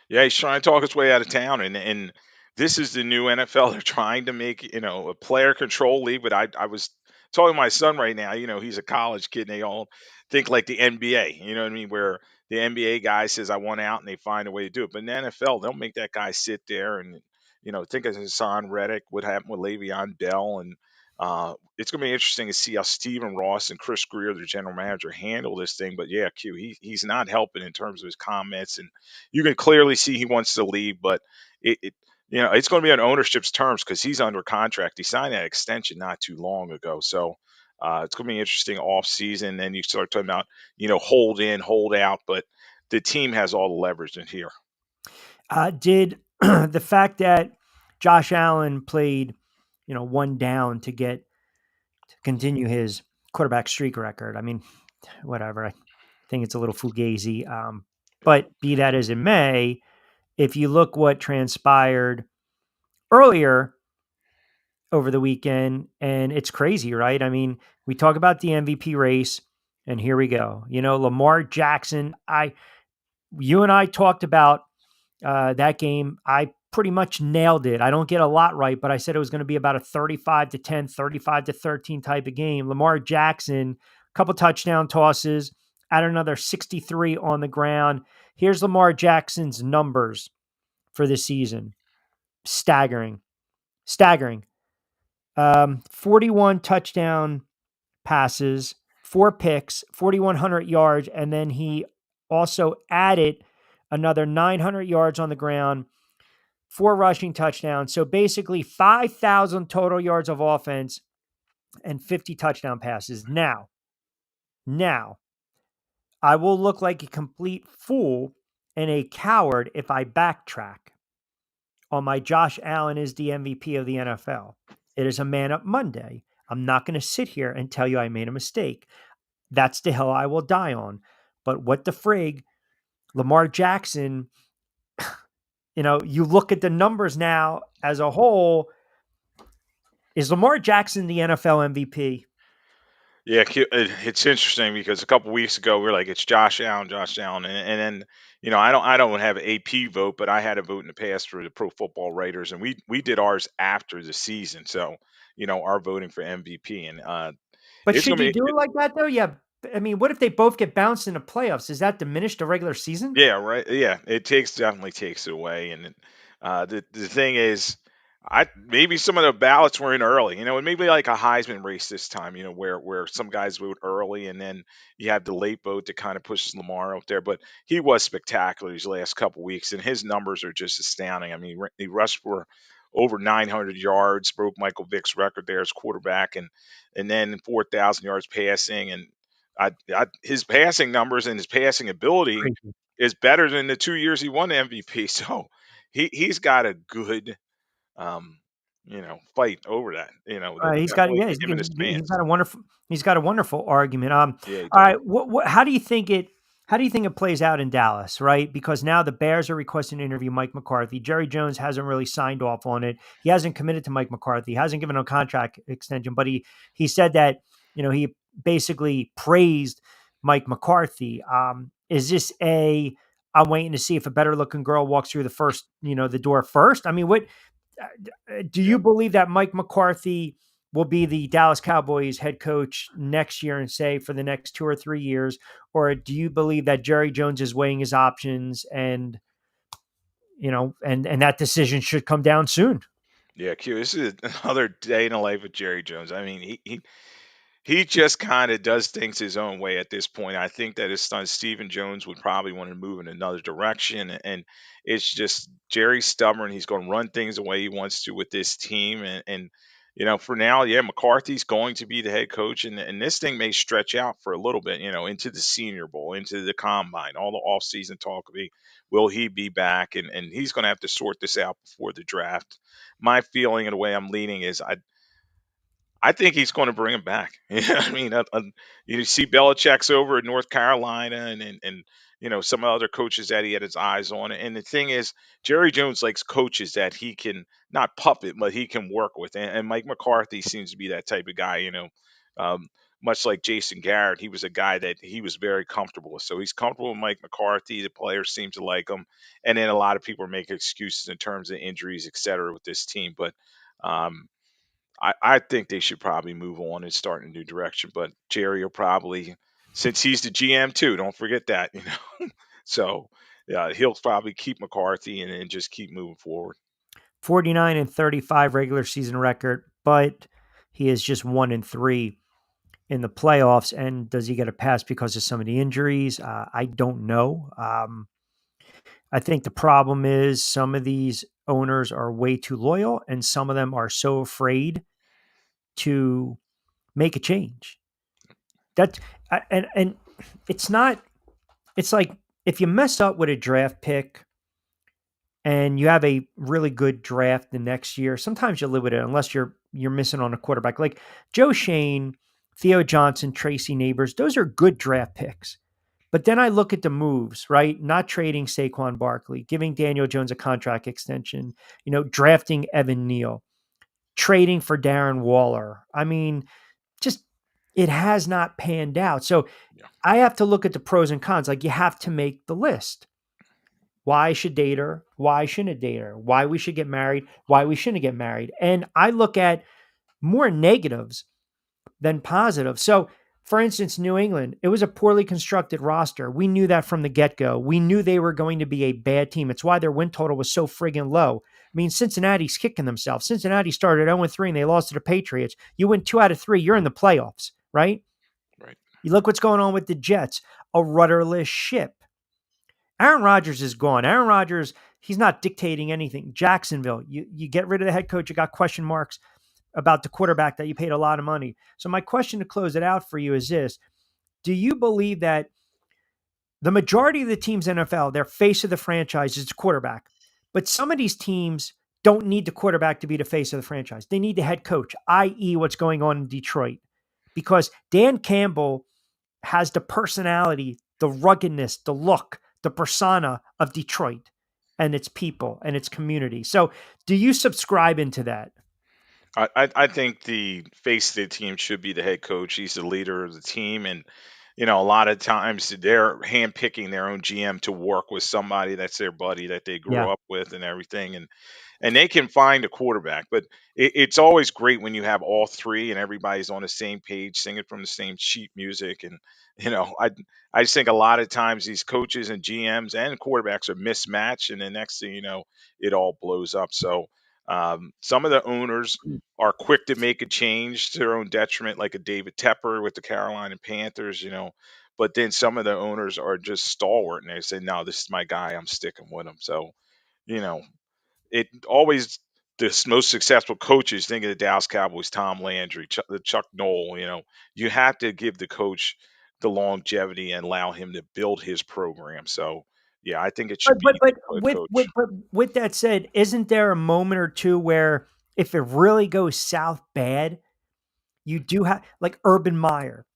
Yeah, he's trying to talk his way out of town, and this is the new NFL. They're trying to make a player control league. But I was talking to my son right now. He's a college kid, and they all think like the NBA. You know what I mean? Where the NBA guy says I want out, and they find a way to do it. But in the NFL, they'll make that guy sit there and think of Hassan Reddick, what happened with Le'Veon Bell, and it's going to be interesting to see how Stephen Ross and Chris Greer, their general manager, handle this thing. But yeah, he's not helping in terms of his comments, and you can clearly see he wants to leave. But it's going to be on ownership's terms because he's under contract. He signed that extension not too long ago, so it's going to be interesting off season. Then you start talking about hold in, hold out, but the team has all the leverage in here. Did the fact that Josh Allen played, one down to continue his quarterback streak record? I mean, whatever. I think it's a little fugazi. But be that as it may, if you look what transpired earlier over the weekend, and it's crazy, right? I mean, we talk about the MVP race, and here we go. Lamar Jackson. You and I talked about that game. I pretty much nailed it. I don't get a lot right, but I said it was going to be about a 35-10, 35-13 type of game. Lamar Jackson, a couple touchdown tosses, add another 63 on the ground. Here's Lamar Jackson's numbers for the season. Staggering. 41 touchdown passes, 4 picks, 4,100 yards, and then he also added another 900 yards on the ground, 4 rushing touchdowns. So basically 5,000 total yards of offense and 50 touchdown passes. Now, I will look like a complete fool and a coward if I backtrack on my Josh Allen is the MVP of the NFL. It is a man up Monday. I'm not going to sit here and tell you I made a mistake. That's the hill I will die on. But what the frig, Lamar Jackson, you look at the numbers now as a whole. Is Lamar Jackson the NFL MVP? Yeah, it's interesting because a couple weeks ago we were like, it's Josh Allen, and then I don't have an AP vote, but I had a vote in the past for the Pro Football Writers, and we did ours after the season, so our voting for MVP, and but should you do it like that though? Yeah, I mean, what if they both get bounced in the playoffs? Does that diminish the regular season? Yeah, right. Yeah, it definitely takes it away, and the thing is, maybe some of the ballots were in early, and maybe like a Heisman race this time, where some guys vote early, and then you have the late vote that kind of pushes Lamar out there. But he was spectacular these last couple weeks, and his numbers are just astounding. I mean, he rushed for over 900 yards, broke Michael Vick's record there as quarterback, and then 4,000 yards passing, and his passing numbers and his passing ability is better than the 2 years he won the MVP. So he's got a good fight over that. He's got a wonderful argument. Yeah, all right, how do you think it plays out in Dallas, right? Because now the Bears are requesting to interview Mike McCarthy. Jerry Jones hasn't really signed off on it. He hasn't committed to Mike McCarthy. He hasn't given a contract extension, but he said that he basically praised Mike McCarthy. Is this I'm waiting to see if a better looking girl walks through the door first? I mean, what do you believe that Mike McCarthy will be the Dallas Cowboys head coach next year and say for the next 2 or 3 years? Or do you believe that Jerry Jones is weighing his options and that decision should come down soon? Yeah, Q, this is another day in the life of Jerry Jones. I mean, he just kind of does things his own way at this point. I think that his son Stephen Jones would probably want to move in another direction, and it's just Jerry's stubborn. He's going to run things the way he wants to with this team, and for now, yeah, McCarthy's going to be the head coach, and this thing may stretch out for a little bit, into the Senior Bowl, into the Combine, all the offseason talk will be, will he be back, and he's going to have to sort this out before the draft. My feeling and the way I'm leaning is I think he's going to bring him back. I mean, you see Belichick's over at North Carolina, and some other coaches that he had his eyes on. And the thing is, Jerry Jones likes coaches that he can not puppet, but he can work with. And Mike McCarthy seems to be that type of guy. Um, much like Jason Garrett, he was a guy that he was very comfortable with. So he's comfortable with Mike McCarthy. The players seem to like him. And then a lot of people are making excuses in terms of injuries, et cetera, with this team. But I think they should probably move on and start in a new direction. But Jerry will probably, since he's the GM too, don't forget that, So he'll probably keep McCarthy and just keep moving forward. 49-35 regular season record, but he is just 1-3 in the playoffs. And does he get a pass because of some of the injuries? I don't know. I think the problem is some of these owners are way too loyal, and some of them are so afraid to make a change. And it's not. It's like if you mess up with a draft pick and you have a really good draft the next year, sometimes you live with it unless you're missing on a quarterback. Like Joe Shane, Theo Johnson, Tracy Neighbors, those are good draft picks. But then I look at the moves, right? Not trading Saquon Barkley, giving Daniel Jones a contract extension, drafting Evan Neal, trading for Darren Waller. I mean, just it has not panned out. So I have to look at the pros and cons. Like you have to make the list. Why I should date her? Why I shouldn't date her? Why we should get married? Why we shouldn't get married? And I look at more negatives than positives. So, for instance, New England, it was a poorly constructed roster. We knew that from the get-go. We knew they were going to be a bad team. It's why their win total was so friggin' low. I mean, Cincinnati's kicking themselves. Cincinnati started 0-3 and they lost to the Patriots. You win 2 out of 3, you're in the playoffs, right? Right. You look what's going on with the Jets, a rudderless ship. Aaron Rodgers is gone. Aaron Rodgers, he's not dictating anything. Jacksonville, you get rid of the head coach. You got question marks about the quarterback that you paid a lot of money. So my question to close it out for you is this. Do you believe that the majority of the teams in NFL, their face of the franchise is the quarterback, but some of these teams don't need the quarterback to be the face of the franchise. They need the head coach, i.e. what's going on in Detroit, because Dan Campbell has the personality, the ruggedness, the look, the persona of Detroit and its people and its community. So do you subscribe into that? I think the face of the team should be the head coach. He's the leader of the team. And, a lot of times they're handpicking their own GM to work with somebody that's their buddy that they grew up with and everything. And they can find a quarterback. But it's always great when you have all three and everybody's on the same page, singing from the same sheet music. And, I just think a lot of times these coaches and GMs and quarterbacks are mismatched. And then next thing you know, it all blows up. So some of the owners are quick to make a change to their own detriment, like a David Tepper with the Carolina Panthers, but then some of the owners are just stalwart and they say, no, this is my guy. I'm sticking with him. So, it always, the most successful coaches, think of the Dallas Cowboys, Tom Landry, Chuck Noll, you have to give the coach the longevity and allow him to build his program. So, yeah, I think it should be with that said, isn't there a moment or two where if it really goes south bad, you do have like Urban Meyer,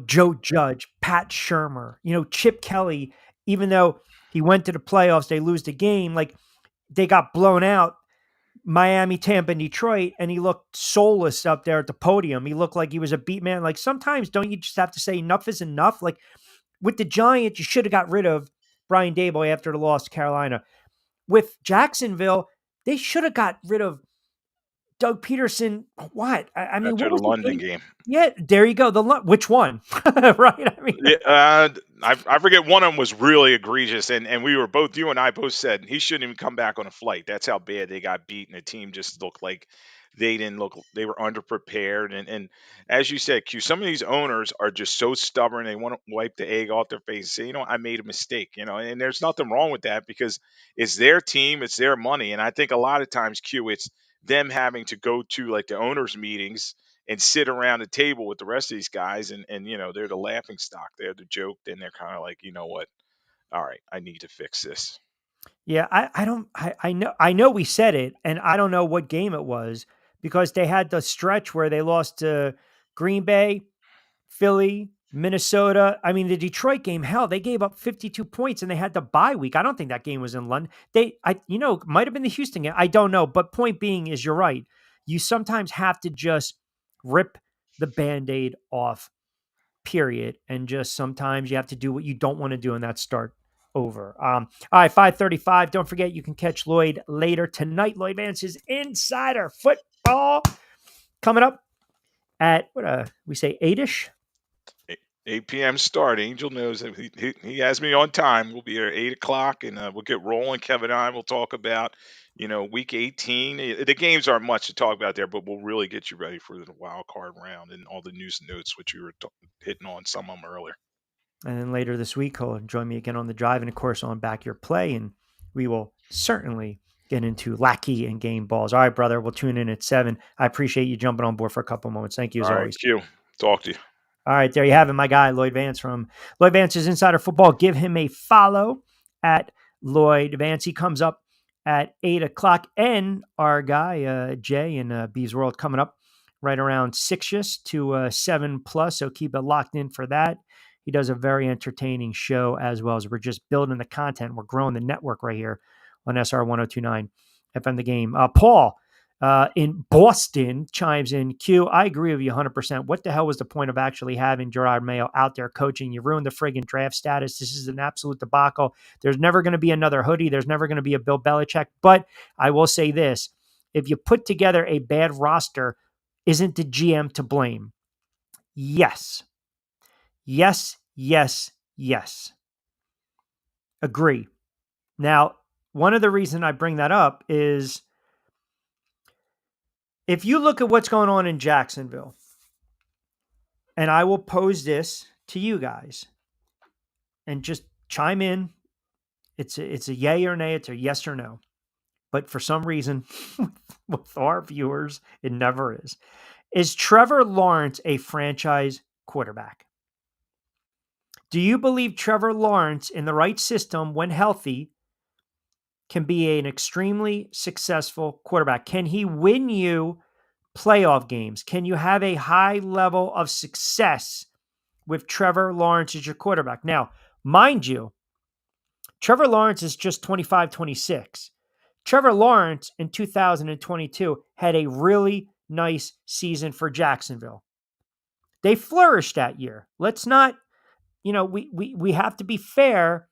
Joe Judge, Pat Shurmur, Chip Kelly, even though he went to the playoffs, they lose the game, like they got blown out, Miami, Tampa, and Detroit, and he looked soulless up there at the podium. He looked like he was a beat man. Like sometimes don't you just have to say enough is enough? Like with the Giants, you should have got rid of Brian Daboll after the loss to Carolina. With Jacksonville, they should have got rid of Doug Pederson. What? I mean, after what was the London game. Yeah, there you go. Which one? Right? I mean, I forget. One of them was really egregious, and we were both, you and I both said he shouldn't even come back on a flight. That's how bad they got beaten. The team just looked like they were underprepared. And as you said, Q, some of these owners are just so stubborn. They want to wipe the egg off their face and say, I made a mistake, and there's nothing wrong with that because it's their team, it's their money. And I think a lot of times, Q, it's them having to go to like the owners meetings and sit around the table with the rest of these guys. And they're the laughing stock. They're the joke. Then they're kind of like, what? All right, I need to fix this. Yeah, I know we said it, and I don't know what game it was because they had the stretch where they lost to Green Bay, Philly, Minnesota, I mean, the Detroit game, hell, they gave up 52 points and they had the bye week. I don't think that game was in London. Might have been the Houston game. I don't know. But point being is you're right. You sometimes have to just rip the Band-Aid off, period. And just sometimes you have to do what you don't want to do and that's start over. All right, 5:35. Don't forget you can catch Llyoyd later tonight. Llyoyd Vance's Insider Football coming up at, we say 8-ish? 8 p.m. start. Angel knows that he has me on time. We'll be here at 8 o'clock, and we'll get rolling. Kevin and I will talk about, Week 18. The games aren't much to talk about there, but we'll really get you ready for the wild card round and all the news and notes, which you were hitting on some of them earlier. And then later this week, he'll join me again on the drive and, of course, on Back Your Play, and we will certainly get into Lackey and game balls. All right, brother, we'll tune in at 7. I appreciate you jumping on board for a couple moments. Thank you, as always. Q. Talk to you. All right, there you have it, my guy, Llyoyd Vance from Llyoyd Vance's Insider Football. Give him a follow at Llyoyd Vance. He comes up at 8 o'clock. And our guy, Jay in B's World, coming up right around 6 to 7 plus. So keep it locked in for that. He does a very entertaining show as well as we're just building the content. We're growing the network right here on SR 1029 FM The Game. Paul in Boston chimes in. Q, I agree with you 100%. What the hell was the point of actually having Jerod Mayo out there coaching? You ruined the friggin' draft status. This is an absolute debacle. There's never going to be another Hoodie. There's never going to be a Bill Belichick. But I will say this. If you put together a bad roster, isn't the GM to blame? Yes. Yes, yes, yes. Agree. Now, one of the reasons I bring that up is if you look at what's going on in Jacksonville, and I will pose this to you guys, and just chime in. It's a yay or nay. It's a yes or no. But for some reason, with our viewers, it never is. Is Trevor Lawrence a franchise quarterback? Do you believe Trevor Lawrence, in the right system, when healthy, can be an extremely successful quarterback? Can he win you playoff games? Can you have a high level of success with Trevor Lawrence as your quarterback? Now, mind you, Trevor Lawrence is just 25, 26. Trevor Lawrence in 2022 had a really nice season for Jacksonville. They flourished that year. Let's not, we have to be fair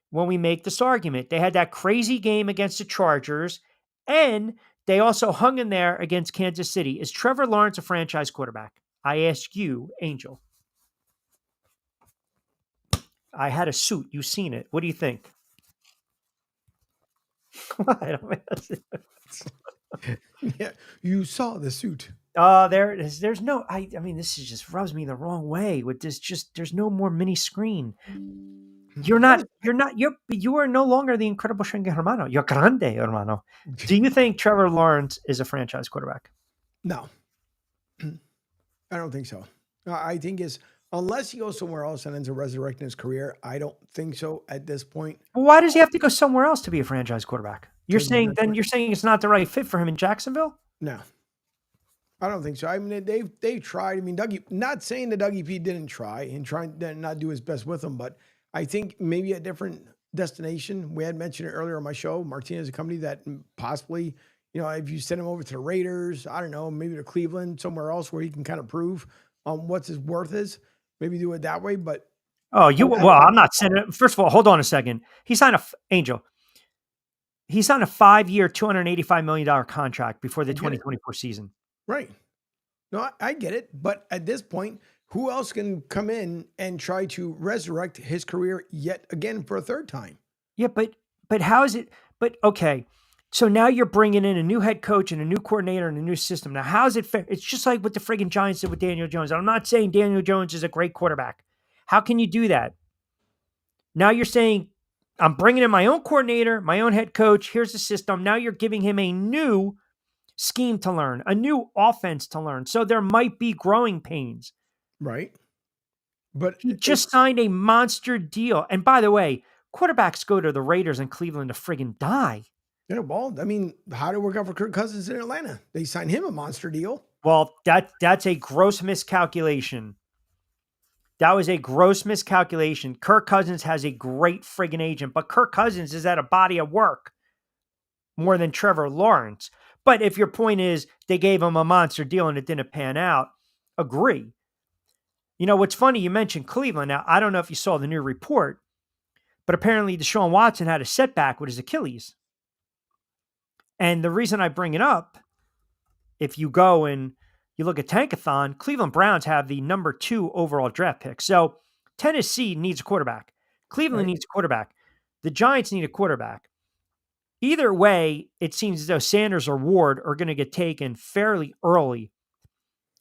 when we make this argument. They had that crazy game against the Chargers, and they also hung in there against Kansas City. Is Trevor Lawrence a franchise quarterback? I ask you, Angel. I had a suit. You've seen it. What do you think? Yeah, you saw the suit. There it is. There's no, I mean, this is just rubs me the wrong way with this. There's no more mini screen. You are no longer the incredible Schengen Hermano. You're grande, hermano. Do you think Trevor Lawrence is a franchise quarterback? No, I don't think so. I think unless he goes somewhere else and ends up resurrecting his career, I don't think so at this point. Well, why does he have to go somewhere else to be a franchise quarterback? You're saying it's not the right fit for him in Jacksonville? No, I don't think so. I mean, they've tried. I mean, not saying that Dougie P didn't try and trying to not do his best with them, but I think maybe a different destination. We had mentioned it earlier on my show. Martinez, a company that possibly, if you send him over to the Raiders, I don't know, maybe to Cleveland, somewhere else where he can kind of prove what's his worth is. Maybe do it that way. But I'm not sending it. First of all, hold on a second. He signed Angel. He signed a 5-year, $285 million contract before the 2024 season. Right. No, I get it. But at this point, who else can come in and try to resurrect his career yet again for a third time? Yeah, but how is it? But okay, so now you're bringing in a new head coach and a new coordinator and a new system. Now, how is it fair? It's just like what the friggin' Giants did with Daniel Jones. I'm not saying Daniel Jones is a great quarterback. How can you do that? Now you're saying, I'm bringing in my own coordinator, my own head coach. Here's the system. Now you're giving him a new scheme to learn, a new offense to learn. So there might be growing pains. Right. But he just signed a monster deal. And by the way, quarterbacks go to the Raiders and Cleveland to friggin' die. Well, I mean, how did it work out for Kirk Cousins in Atlanta? They signed him a monster deal. Well, that's a gross miscalculation. That was a gross miscalculation. Kirk Cousins has a great friggin' agent, but Kirk Cousins is at a body of work more than Trevor Lawrence. But if your point is they gave him a monster deal and it didn't pan out, agree. You know, what's funny, you mentioned Cleveland. Now, I don't know if you saw the new report, but apparently Deshaun Watson had a setback with his Achilles. And the reason I bring it up, if you go and you look at Tankathon, Cleveland Browns have the number 2 overall draft pick. So Tennessee needs a quarterback. Cleveland needs a quarterback. The Giants need a quarterback. Either way, it seems as though Sanders or Ward are going to get taken fairly early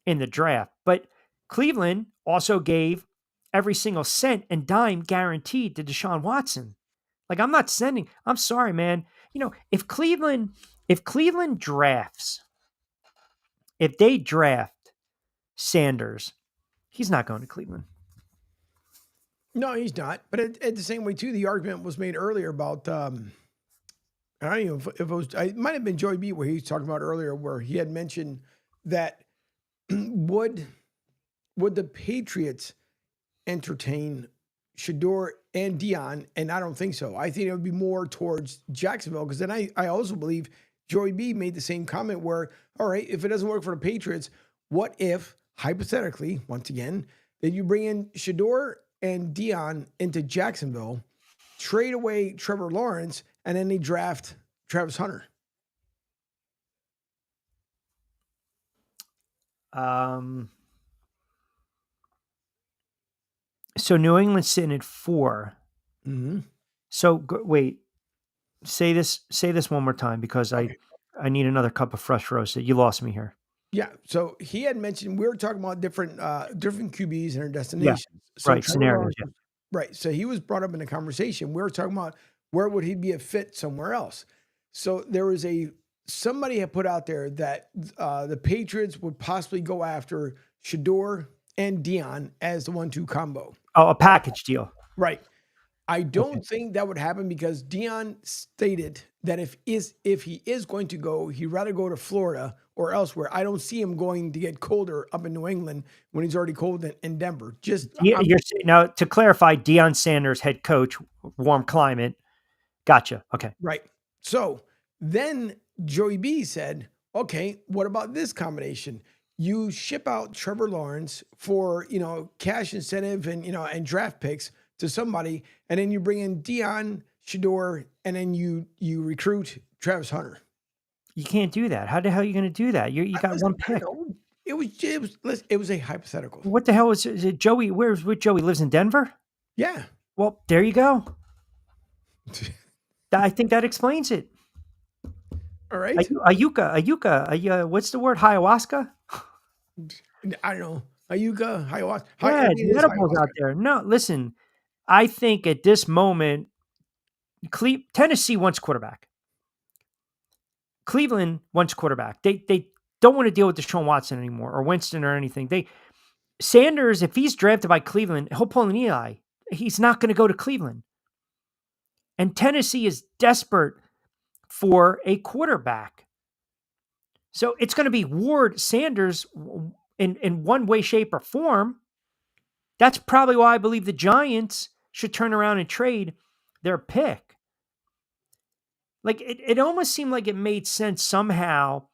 in the draft. But Cleveland also gave every single cent and dime guaranteed to Deshaun Watson. Like, I'm sorry, man. You know, if Cleveland drafts, if they draft Sanders, he's not going to Cleveland. No, he's not. But at the same way, too, the argument was made earlier about, I don't know if it was, it might have been Joey B where he was talking about earlier, where he had mentioned that would the Patriots entertain Shador and Dion? And I don't think so. I think it would be more towards Jacksonville, because then I also believe Joey B made the same comment where, all right, if it doesn't work for the Patriots, what if, hypothetically, once again, that you bring in Shador and Dion into Jacksonville, trade away Trevor Lawrence, and then they draft Travis Hunter? So New England's sitting at 4. Mm-hmm. So wait, say this one more time, because I need another cup of fresh roasted. You lost me here. Yeah. So he had mentioned, we were talking about different QBs and their destinations. Yeah. So Right. Scenarios. Yeah. Right. So he was brought up in a conversation. We were talking about where would he be a fit somewhere else. So there was somebody had put out there that the Patriots would possibly go after Shador and Dion as the 1-2 combo. Oh, a package deal. Right. I don't think that would happen, because Dion stated that if he is going to go, he'd rather go to Florida or elsewhere. I don't see him going to get colder up in New England when he's already cold in Denver. Now, to clarify, Deion Sanders, head coach, warm climate. Gotcha. Okay. Right. So then Joey B said, okay, what about this combination? You ship out Trevor Lawrence for, cash incentive and draft picks to somebody, and then you bring in Dion, Shador, and then you recruit Travis Hunter. You can't do that. How the hell are you going to do that? You got one pick. It was a hypothetical. What the hell is it? Joey? Where's Joey? Lives in Denver? Yeah. Well, there you go. I think that explains it. All right. Ayuka. What's the word? Ayahuasca? I don't know. Ayuka, ayahuasca. Yeah, edibles out there. No, listen. I think at this moment, Tennessee wants quarterback. Cleveland wants quarterback. They don't want to deal with Deshaun Watson anymore, or Winston or anything. Sanders, if he's drafted by Cleveland, he'll pull an Eli. He's not going to go to Cleveland. And Tennessee is desperate for a quarterback. So it's going to be Ward, Sanders in one way, shape, or form. That's probably why I believe the Giants should turn around and trade their pick. Like, it almost seemed like it made sense somehow.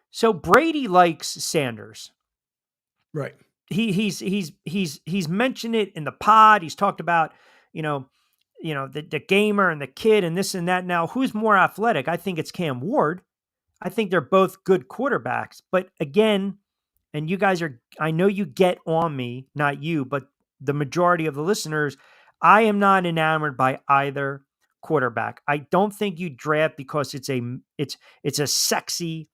So Brady likes Sanders. Right. He's mentioned it in the pod. He's talked about, the gamer and the kid and this and that. Now, who's more athletic? I think it's Cam Ward. I think they're both good quarterbacks. But again, and you guys I know you get on me, not you, but the majority of the listeners, I am not enamored by either quarterback. I don't think you draft because it's a sexy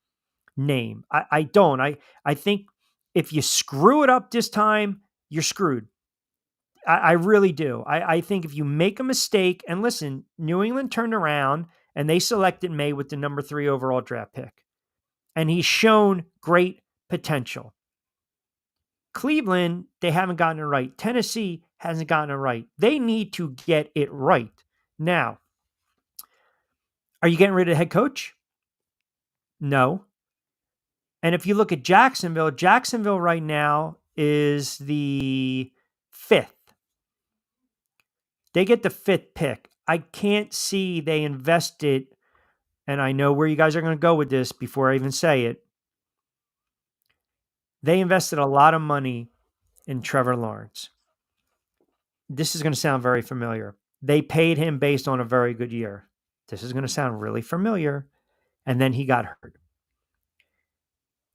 name. I don't. I think if you screw it up this time, you're screwed. I really do. I think if you make a mistake, and listen, New England turned around and they selected May with the number 3 overall draft pick. And he's shown great potential. Cleveland, they haven't gotten it right. Tennessee hasn't gotten it right. They need to get it right. Now, are you getting rid of the head coach? No. And if you look at Jacksonville right now is the 5th. They get the 5th pick. I can't see they invested, and I know where you guys are going to go with this before I even say it. They invested a lot of money in Trevor Lawrence. This is going to sound very familiar. They paid him based on a very good year. This is going to sound really familiar. And then he got hurt.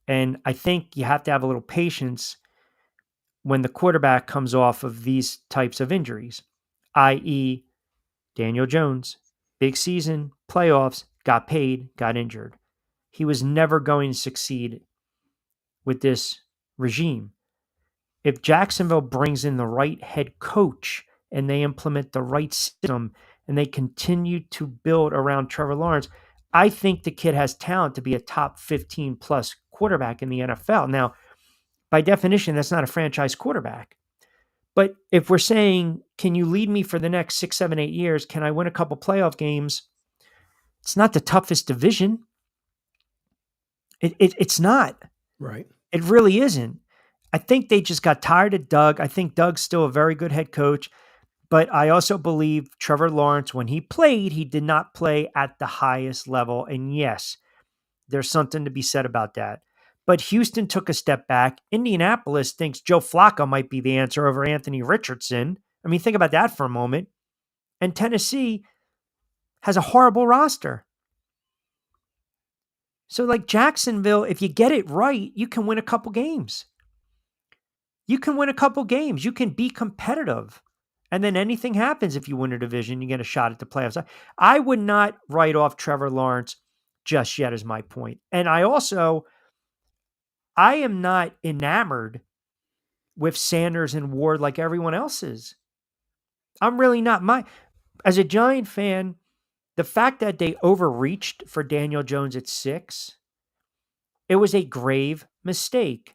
And I think you have to have a little patience when the quarterback comes off of these types of injuries, i.e., Daniel Jones, big season, playoffs, got paid, got injured. He was never going to succeed with this regime. If Jacksonville brings in the right head coach and they implement the right system and they continue to build around Trevor Lawrence, I think the kid has talent to be a top 15 plus quarterback in the NFL. Now, by definition, that's not a franchise quarterback. But if we're saying, can you lead me for the next 6, 7, 8 years? Can I win a couple playoff games? It's not the toughest division. It's not. Right. It really isn't. I think they just got tired of Doug. I think Doug's still a very good head coach. But I also believe Trevor Lawrence, when he played, he did not play at the highest level. And yes, there's something to be said about that. But Houston took a step back. Indianapolis thinks Joe Flacco might be the answer over Anthony Richardson. I mean, think about that for a moment. And Tennessee has a horrible roster. So like Jacksonville, if you get it right, you can win a couple games. You can win a couple games. You can be competitive. And then anything happens if you win a division, you get a shot at the playoffs. I would not write off Trevor Lawrence just yet is my point. And I am not enamored with Sanders and Ward like everyone else is. I'm really not. As a Giant fan, the fact that they overreached for Daniel Jones at 6, it was a grave mistake.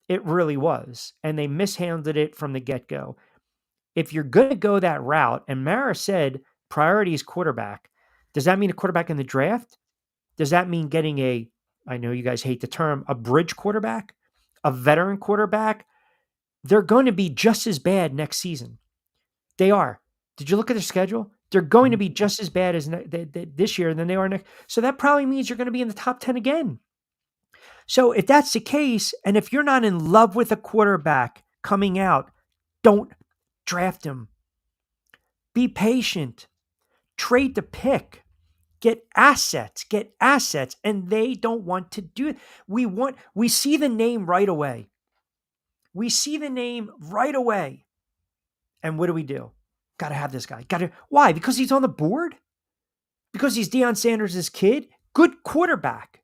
It really was. And they mishandled it from the get-go. If you're going to go that route, and Mara said priority is quarterback, does that mean a quarterback in the draft? Does that mean getting I know you guys hate the term, a bridge quarterback, a veteran quarterback? They're going to be just as bad next season. They are. Did you look at their schedule? They're going to be just as bad as this year than they are next. So that probably means you're going to be in the top 10 again. So if that's the case, and if you're not in love with a quarterback coming out, don't draft him. Be patient. Trade the pick. Get assets, and they don't want to do it. We see the name right away. And what do? Got to have this guy. Why? Because he's on the board? Because he's Deion Sanders' kid? Good quarterback.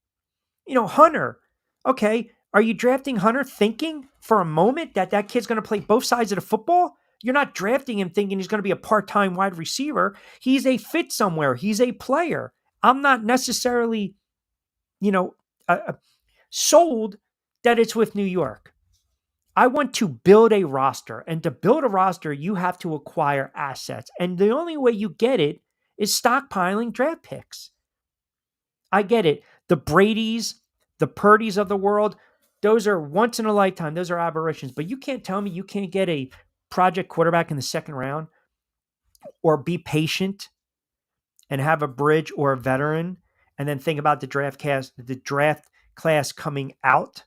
Hunter. Okay, are you drafting Hunter thinking for a moment that kid's going to play both sides of the football? You're not drafting him thinking he's going to be a part-time wide receiver. He's a fit somewhere. He's a player. I'm not necessarily, sold that it's with New York. I want to build a roster. And to build a roster, you have to acquire assets. And the only way you get it is stockpiling draft picks. I get it. The Bradys, the Purdy's of the world, those are once in a lifetime. Those are aberrations. But you can't tell me you can't get a project quarterback in the second round, or be patient and have a bridge or a veteran, and then think about the draft class coming out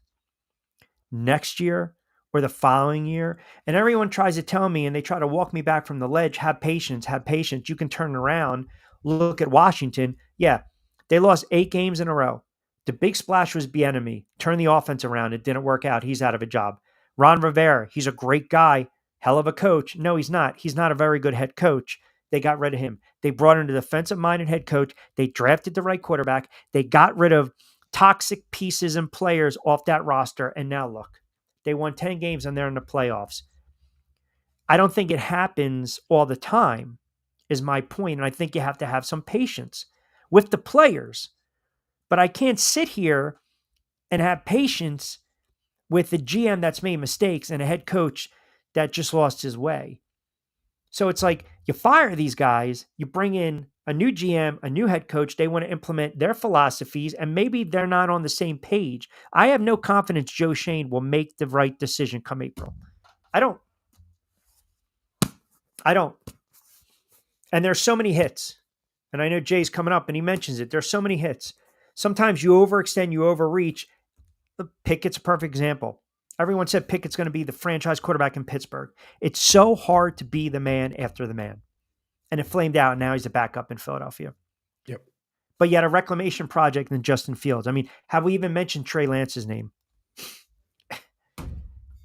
next year or the following year. And everyone tries to tell me, and they try to walk me back from the ledge, have patience. You can turn around. Look at Washington. Yeah, they lost 8 games in a row. The big splash was Bieniemy. Turn the offense around. It didn't work out. He's out of a job. Ron Rivera, he's a great guy. Hell of a coach. No, he's not. He's not a very good head coach. They got rid of him. They brought in a defensive-minded head coach. They drafted the right quarterback. They got rid of toxic pieces and players off that roster. And now look, they won 10 games and they're in the playoffs. I don't think it happens all the time, is my point. And I think you have to have some patience with the players. But I can't sit here and have patience with the GM that's made mistakes and a head coach that just lost his way. So it's like you fire these guys, you bring in a new GM, a new head coach. They want to implement their philosophies, and maybe they're not on the same page. I have no confidence Joe Schoen will make the right decision come April. I don't. I don't. And there's so many hits. And I know Jay's coming up and he mentions it. There's so many hits. Sometimes you overextend, you overreach. Pickett's a perfect example. Everyone said Pickett's going to be the franchise quarterback in Pittsburgh. It's so hard to be the man after the man. And it flamed out, and now he's a backup in Philadelphia. Yep. But you had a reclamation project in Justin Fields. I mean, have we even mentioned Trey Lance's name?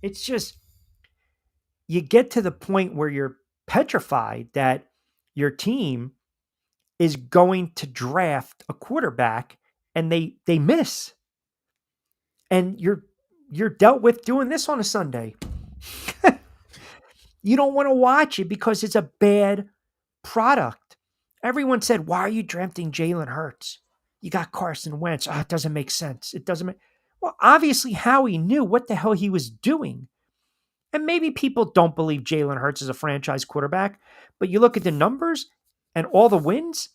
It's just, you get to the point where you're petrified that your team is going to draft a quarterback and they miss. And you're dealt with doing this on a Sunday. You don't want to watch it because it's a bad product. Everyone said, why are you drafting Jalen Hurts? You got Carson Wentz. Oh, it doesn't make sense. It doesn't make... Well, obviously Howie knew what the hell he was doing. And maybe people don't believe Jalen Hurts is a franchise quarterback, but you look at the numbers and all the wins,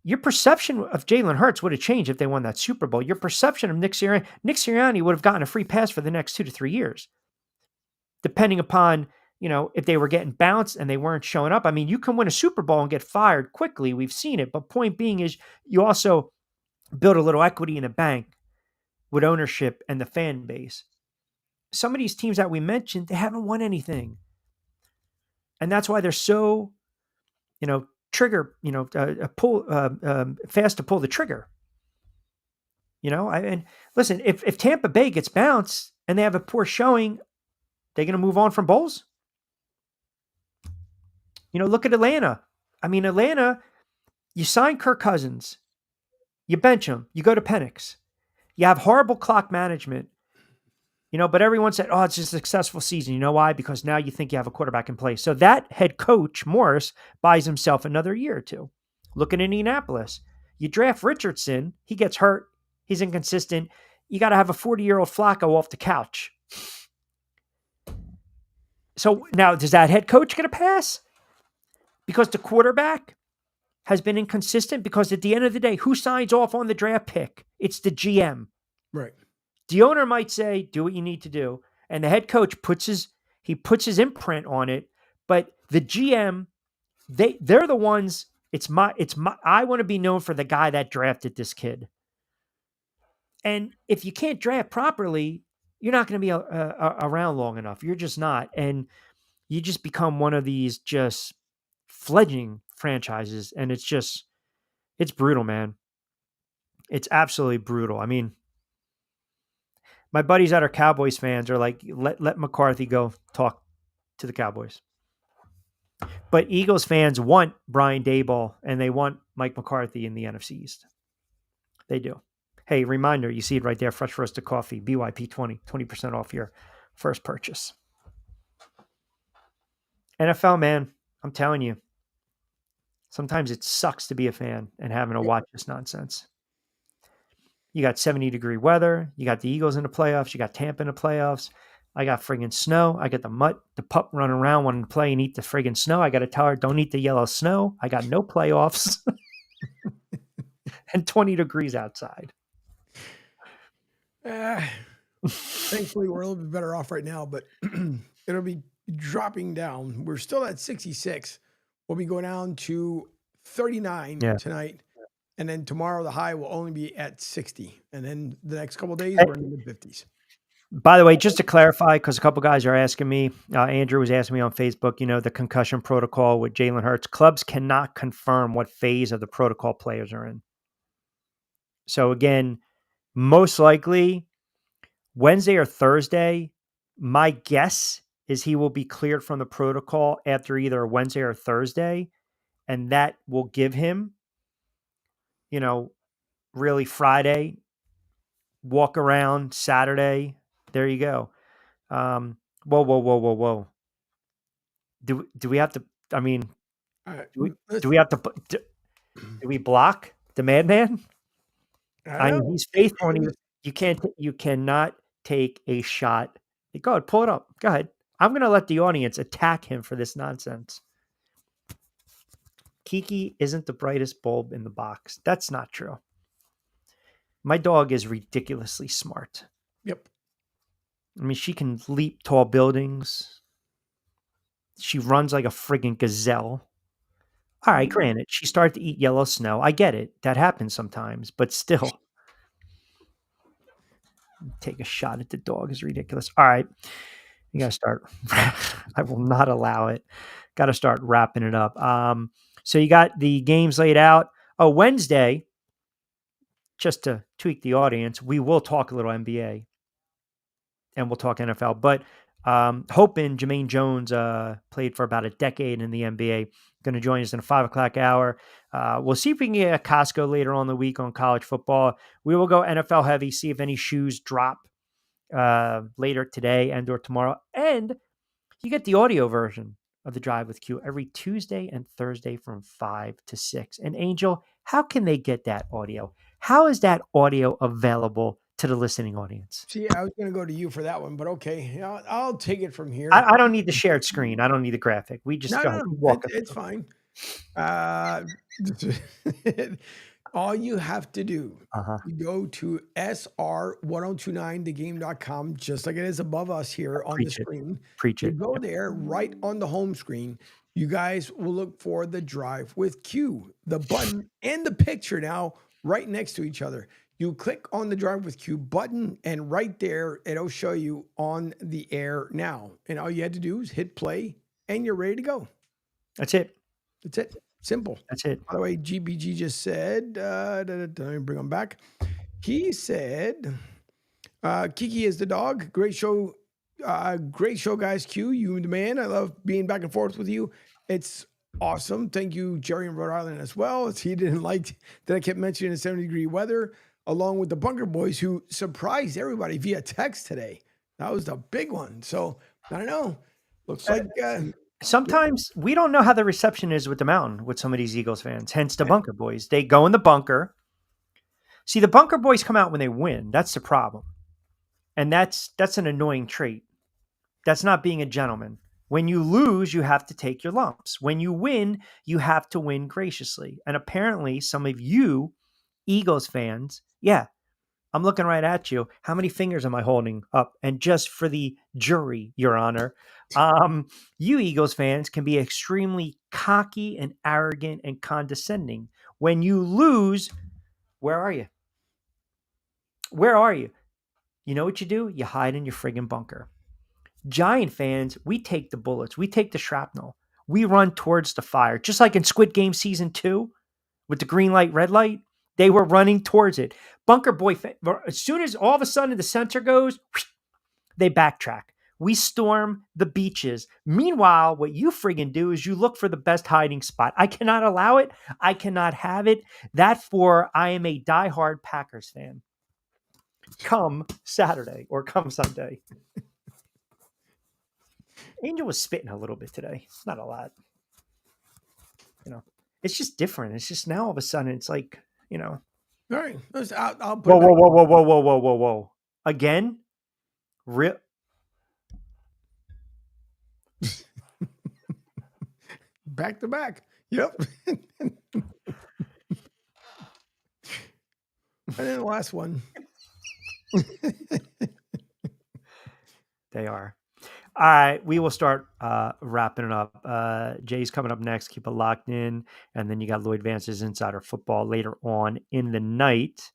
your perception of Jalen Hurts would have changed if they won that Super Bowl. Your perception of Nick Sirianni would have gotten a free pass for the next 2 to 3 years, depending upon, if they were getting bounced and they weren't showing up. I mean, you can win a Super Bowl and get fired quickly. We've seen it. But point being is you also build a little equity in a bank with ownership and the fan base. Some of these teams that we mentioned, they haven't won anything. And that's why they're so, fast to pull the trigger. And listen, if Tampa Bay gets bounced and they have a poor showing, they're going to move on from bowls. Look at Atlanta. I mean, Atlanta, you sign Kirk Cousins, you bench him, you go to Penix. You have horrible clock management, but everyone said, oh, it's a successful season. You know why? Because now you think you have a quarterback in place. So that head coach, Morris, buys himself another year or two. Look at Indianapolis. You draft Richardson, he gets hurt, he's inconsistent. You got to have a 40-year-old Flacco off the couch. So now, does that head coach get a pass? Because the quarterback has been inconsistent? Because at the end of the day, who signs off on the draft pick? It's the GM. Right. The owner might say, do what you need to do. And the head coach puts his imprint on it. But the GM, they're the ones, I want to be known for the guy that drafted this kid. And if you can't draft properly, you're not going to be around long enough. You're just not. And you just become one of these just fledgling franchises. And it's brutal, man. It's absolutely brutal. I mean, my buddies that are Cowboys fans are like, let McCarthy go talk to the Cowboys. But Eagles fans want Brian Daboll and they want Mike McCarthy in the NFC East. They do. Hey, reminder, you see it right there, fresh roasted coffee, BYP 20% off your first purchase. NFL, man, I'm telling you, sometimes it sucks to be a fan and having to watch this nonsense. You got 70-degree weather. You got the Eagles in the playoffs. You got Tampa in the playoffs. I got friggin' snow. I got the pup running around wanting to play and eat the friggin' snow. I got to tell her, don't eat the yellow snow. I got no playoffs. And 20 degrees outside. Thankfully, we're a little bit better off right now, but it'll be dropping down. We're still at 66. We'll be going down to 39 tonight. And then tomorrow, the high will only be at 60. And then the next couple of days, we're in the mid-50s. By the way, just to clarify, because a couple guys are asking me, Andrew was asking me on Facebook, the concussion protocol with Jalen Hurts. Clubs cannot confirm what phase of the protocol players are in. So again, most likely Wednesday or Thursday, my guess is he will be cleared from the protocol after either Wednesday or Thursday. And that will give him, really Friday, walk around Saturday. There you go. Whoa. Do we have to, I mean, do we have to, do we block the madman? I mean, he's faithful. And you cannot take a shot. Go ahead, pull it up. Go ahead. I'm going to let the audience attack him for this nonsense. Kiki isn't the brightest bulb in the box. That's not true. My dog is ridiculously smart. Yep. I mean, she can leap tall buildings. She runs like a friggin' gazelle. All right, granted, she started to eat yellow snow. I get it. That happens sometimes, but still. Take a shot at the dog is ridiculous. All right. You got to start. I will not allow it. Got to start wrapping it up. So you got the games laid out. Oh, Wednesday, just to tweak the audience, we will talk a little NBA and we'll talk NFL. But hoping Jermaine Jones played for about a decade in the NBA. Going to join us in a 5 o'clock hour. We'll see if we can get a Costco later on the week on college football. We will go NFL heavy, see if any shoes drop later today and or tomorrow. And you get the audio version of the Drive with Q every Tuesday and Thursday from 5 to 6. And Angel, how can they get that audio? How is that audio available to the listening audience? See, I was going to go to you for that one, but okay. I'll take it from here. I don't need the shared screen. I don't need the graphic. We just go ahead. Walk it's fine. All you have to do, you go to sr1029thegame.com, just like it is above us here on the screen. Preach it. You go there, right on the home screen. You guys will look for the Drive with Q, the button and the picture now right next to each other. You click on the Drive with Q button, and right there, it'll show you on the air now. And all you had to do is hit play, and you're ready to go. That's it. That's it. Simple. That's it. By the way, GBG just said, let me bring him back. He said, Kiki is the dog. Great show. Great show, guys. Q, you the man. I love being back and forth with you. It's awesome. Thank you, Jerry in Rhode Island as well. He didn't like that I kept mentioning the 70-degree weather, along with the Bunker Boys who surprised everybody via text today. That was the big one. So I don't know. Looks like sometimes we don't know how the reception is with the mountain with some of these Eagles fans, hence the Bunker Boys. They go in the bunker. See, the Bunker Boys come out when they win. That's the problem. And that's an annoying trait. That's not being a gentleman. When you lose, you have to take your lumps. When you win, you have to win graciously. And apparently some of you Eagles fans, yeah, I'm looking right at you. How many fingers am I holding up? And just for the jury, Your Honor, you Eagles fans can be extremely cocky and arrogant and condescending. When you lose, where are you? Where are you? You know what you do? You hide in your friggin' bunker. Giant fans, we take the bullets. We take the shrapnel. We run towards the fire. Just like in Squid Game Season 2 with the green light, red light, they were running towards it. Bunker Boy, as soon as all of a sudden the center goes, they backtrack. We storm the beaches. Meanwhile, what you friggin' do is you look for the best hiding spot. I cannot allow it. I cannot have it. I am a diehard Packers fan. Come Saturday or come Sunday. Angel was spitting a little bit today. Not a lot. It's just different. It's just now all of a sudden it's like, All right. I'll put whoa. Again? Back to back. Yep. And then the last one. They are. All right, we will start wrapping it up. Jay's coming up next. Keep it locked in. And then you got Llyoyd Vance's Insider Football later on in the night.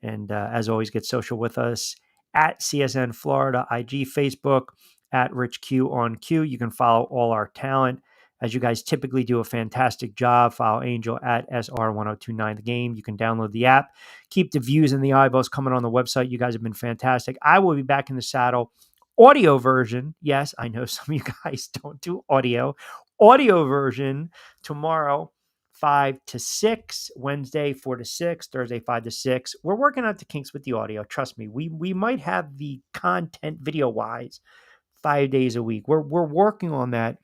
And as always, get social with us at CSN Florida, IG, Facebook, at Rich Q on Q. You can follow all our talent. As you guys typically do a fantastic job, follow Angel at SR1029 The Game. You can download the app. Keep the views and the eyeballs coming on the website. You guys have been fantastic. I will be back in the saddle. Audio version. Yes, I know some of you guys don't do audio. Audio version tomorrow, 5 to 6. Wednesday, 4 to 6. Thursday, 5 to 6. We're working out the kinks with the audio. Trust me. We might have the content video-wise 5 days a week. We're working on that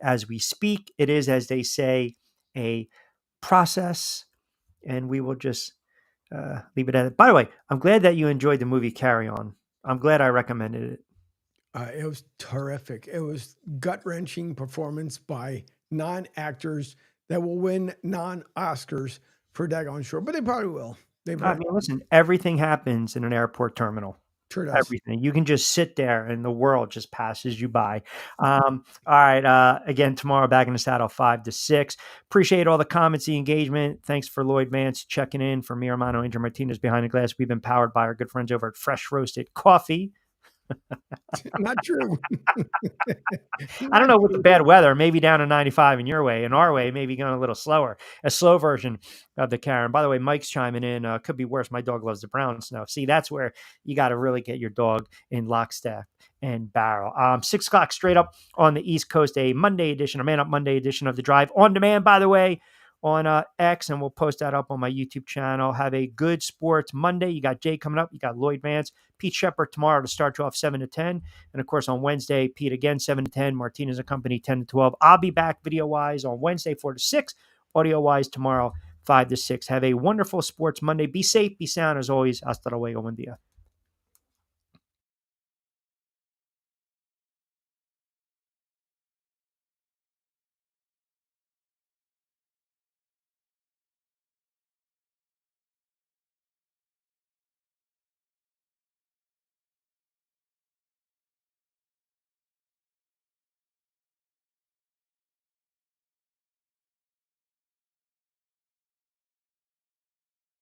as we speak. It is, as they say, a process, and we will just leave it at it. By the way, I'm glad that you enjoyed the movie Carry On. I'm glad I recommended it. It was terrific. It was gut-wrenching performance by non-actors that will win non-Oscars for daggone sure, but they probably will. Listen, everything happens in an airport terminal. Sure does. Everything. You can just sit there and the world just passes you by. All right. Again, tomorrow back in the saddle, 5 to 6. Appreciate all the comments, the engagement. Thanks for Llyoyd Vance checking in. For me, Armando Angel Martinez behind the glass. We've been powered by our good friends over at Fresh Roasted Coffee. Not true. I don't know with the bad weather, maybe down to 95 in your way. In our way, maybe going a little slower. A slow version of the Karen. By the way, Mike's chiming in. Could be worse. My dog loves the brown snow. See, that's where you got to really get your dog in lockstep and barrel. 6 o'clock straight up on the East Coast, a Monday edition, a Man Up Monday edition of The Drive on demand, by the way, on X, and we'll post that up on my YouTube channel. Have a good sports Monday. You got Jay coming up. You got Llyoyd Vance, Pete Shepard tomorrow to start you off 7 to 10. And of course, on Wednesday, Pete again, 7 to 10. Martinez and Company, 10 to 12. I'll be back video-wise on Wednesday, 4 to 6. Audio-wise tomorrow, 5 to 6. Have a wonderful sports Monday. Be safe, be sound as always. Hasta luego, buen día.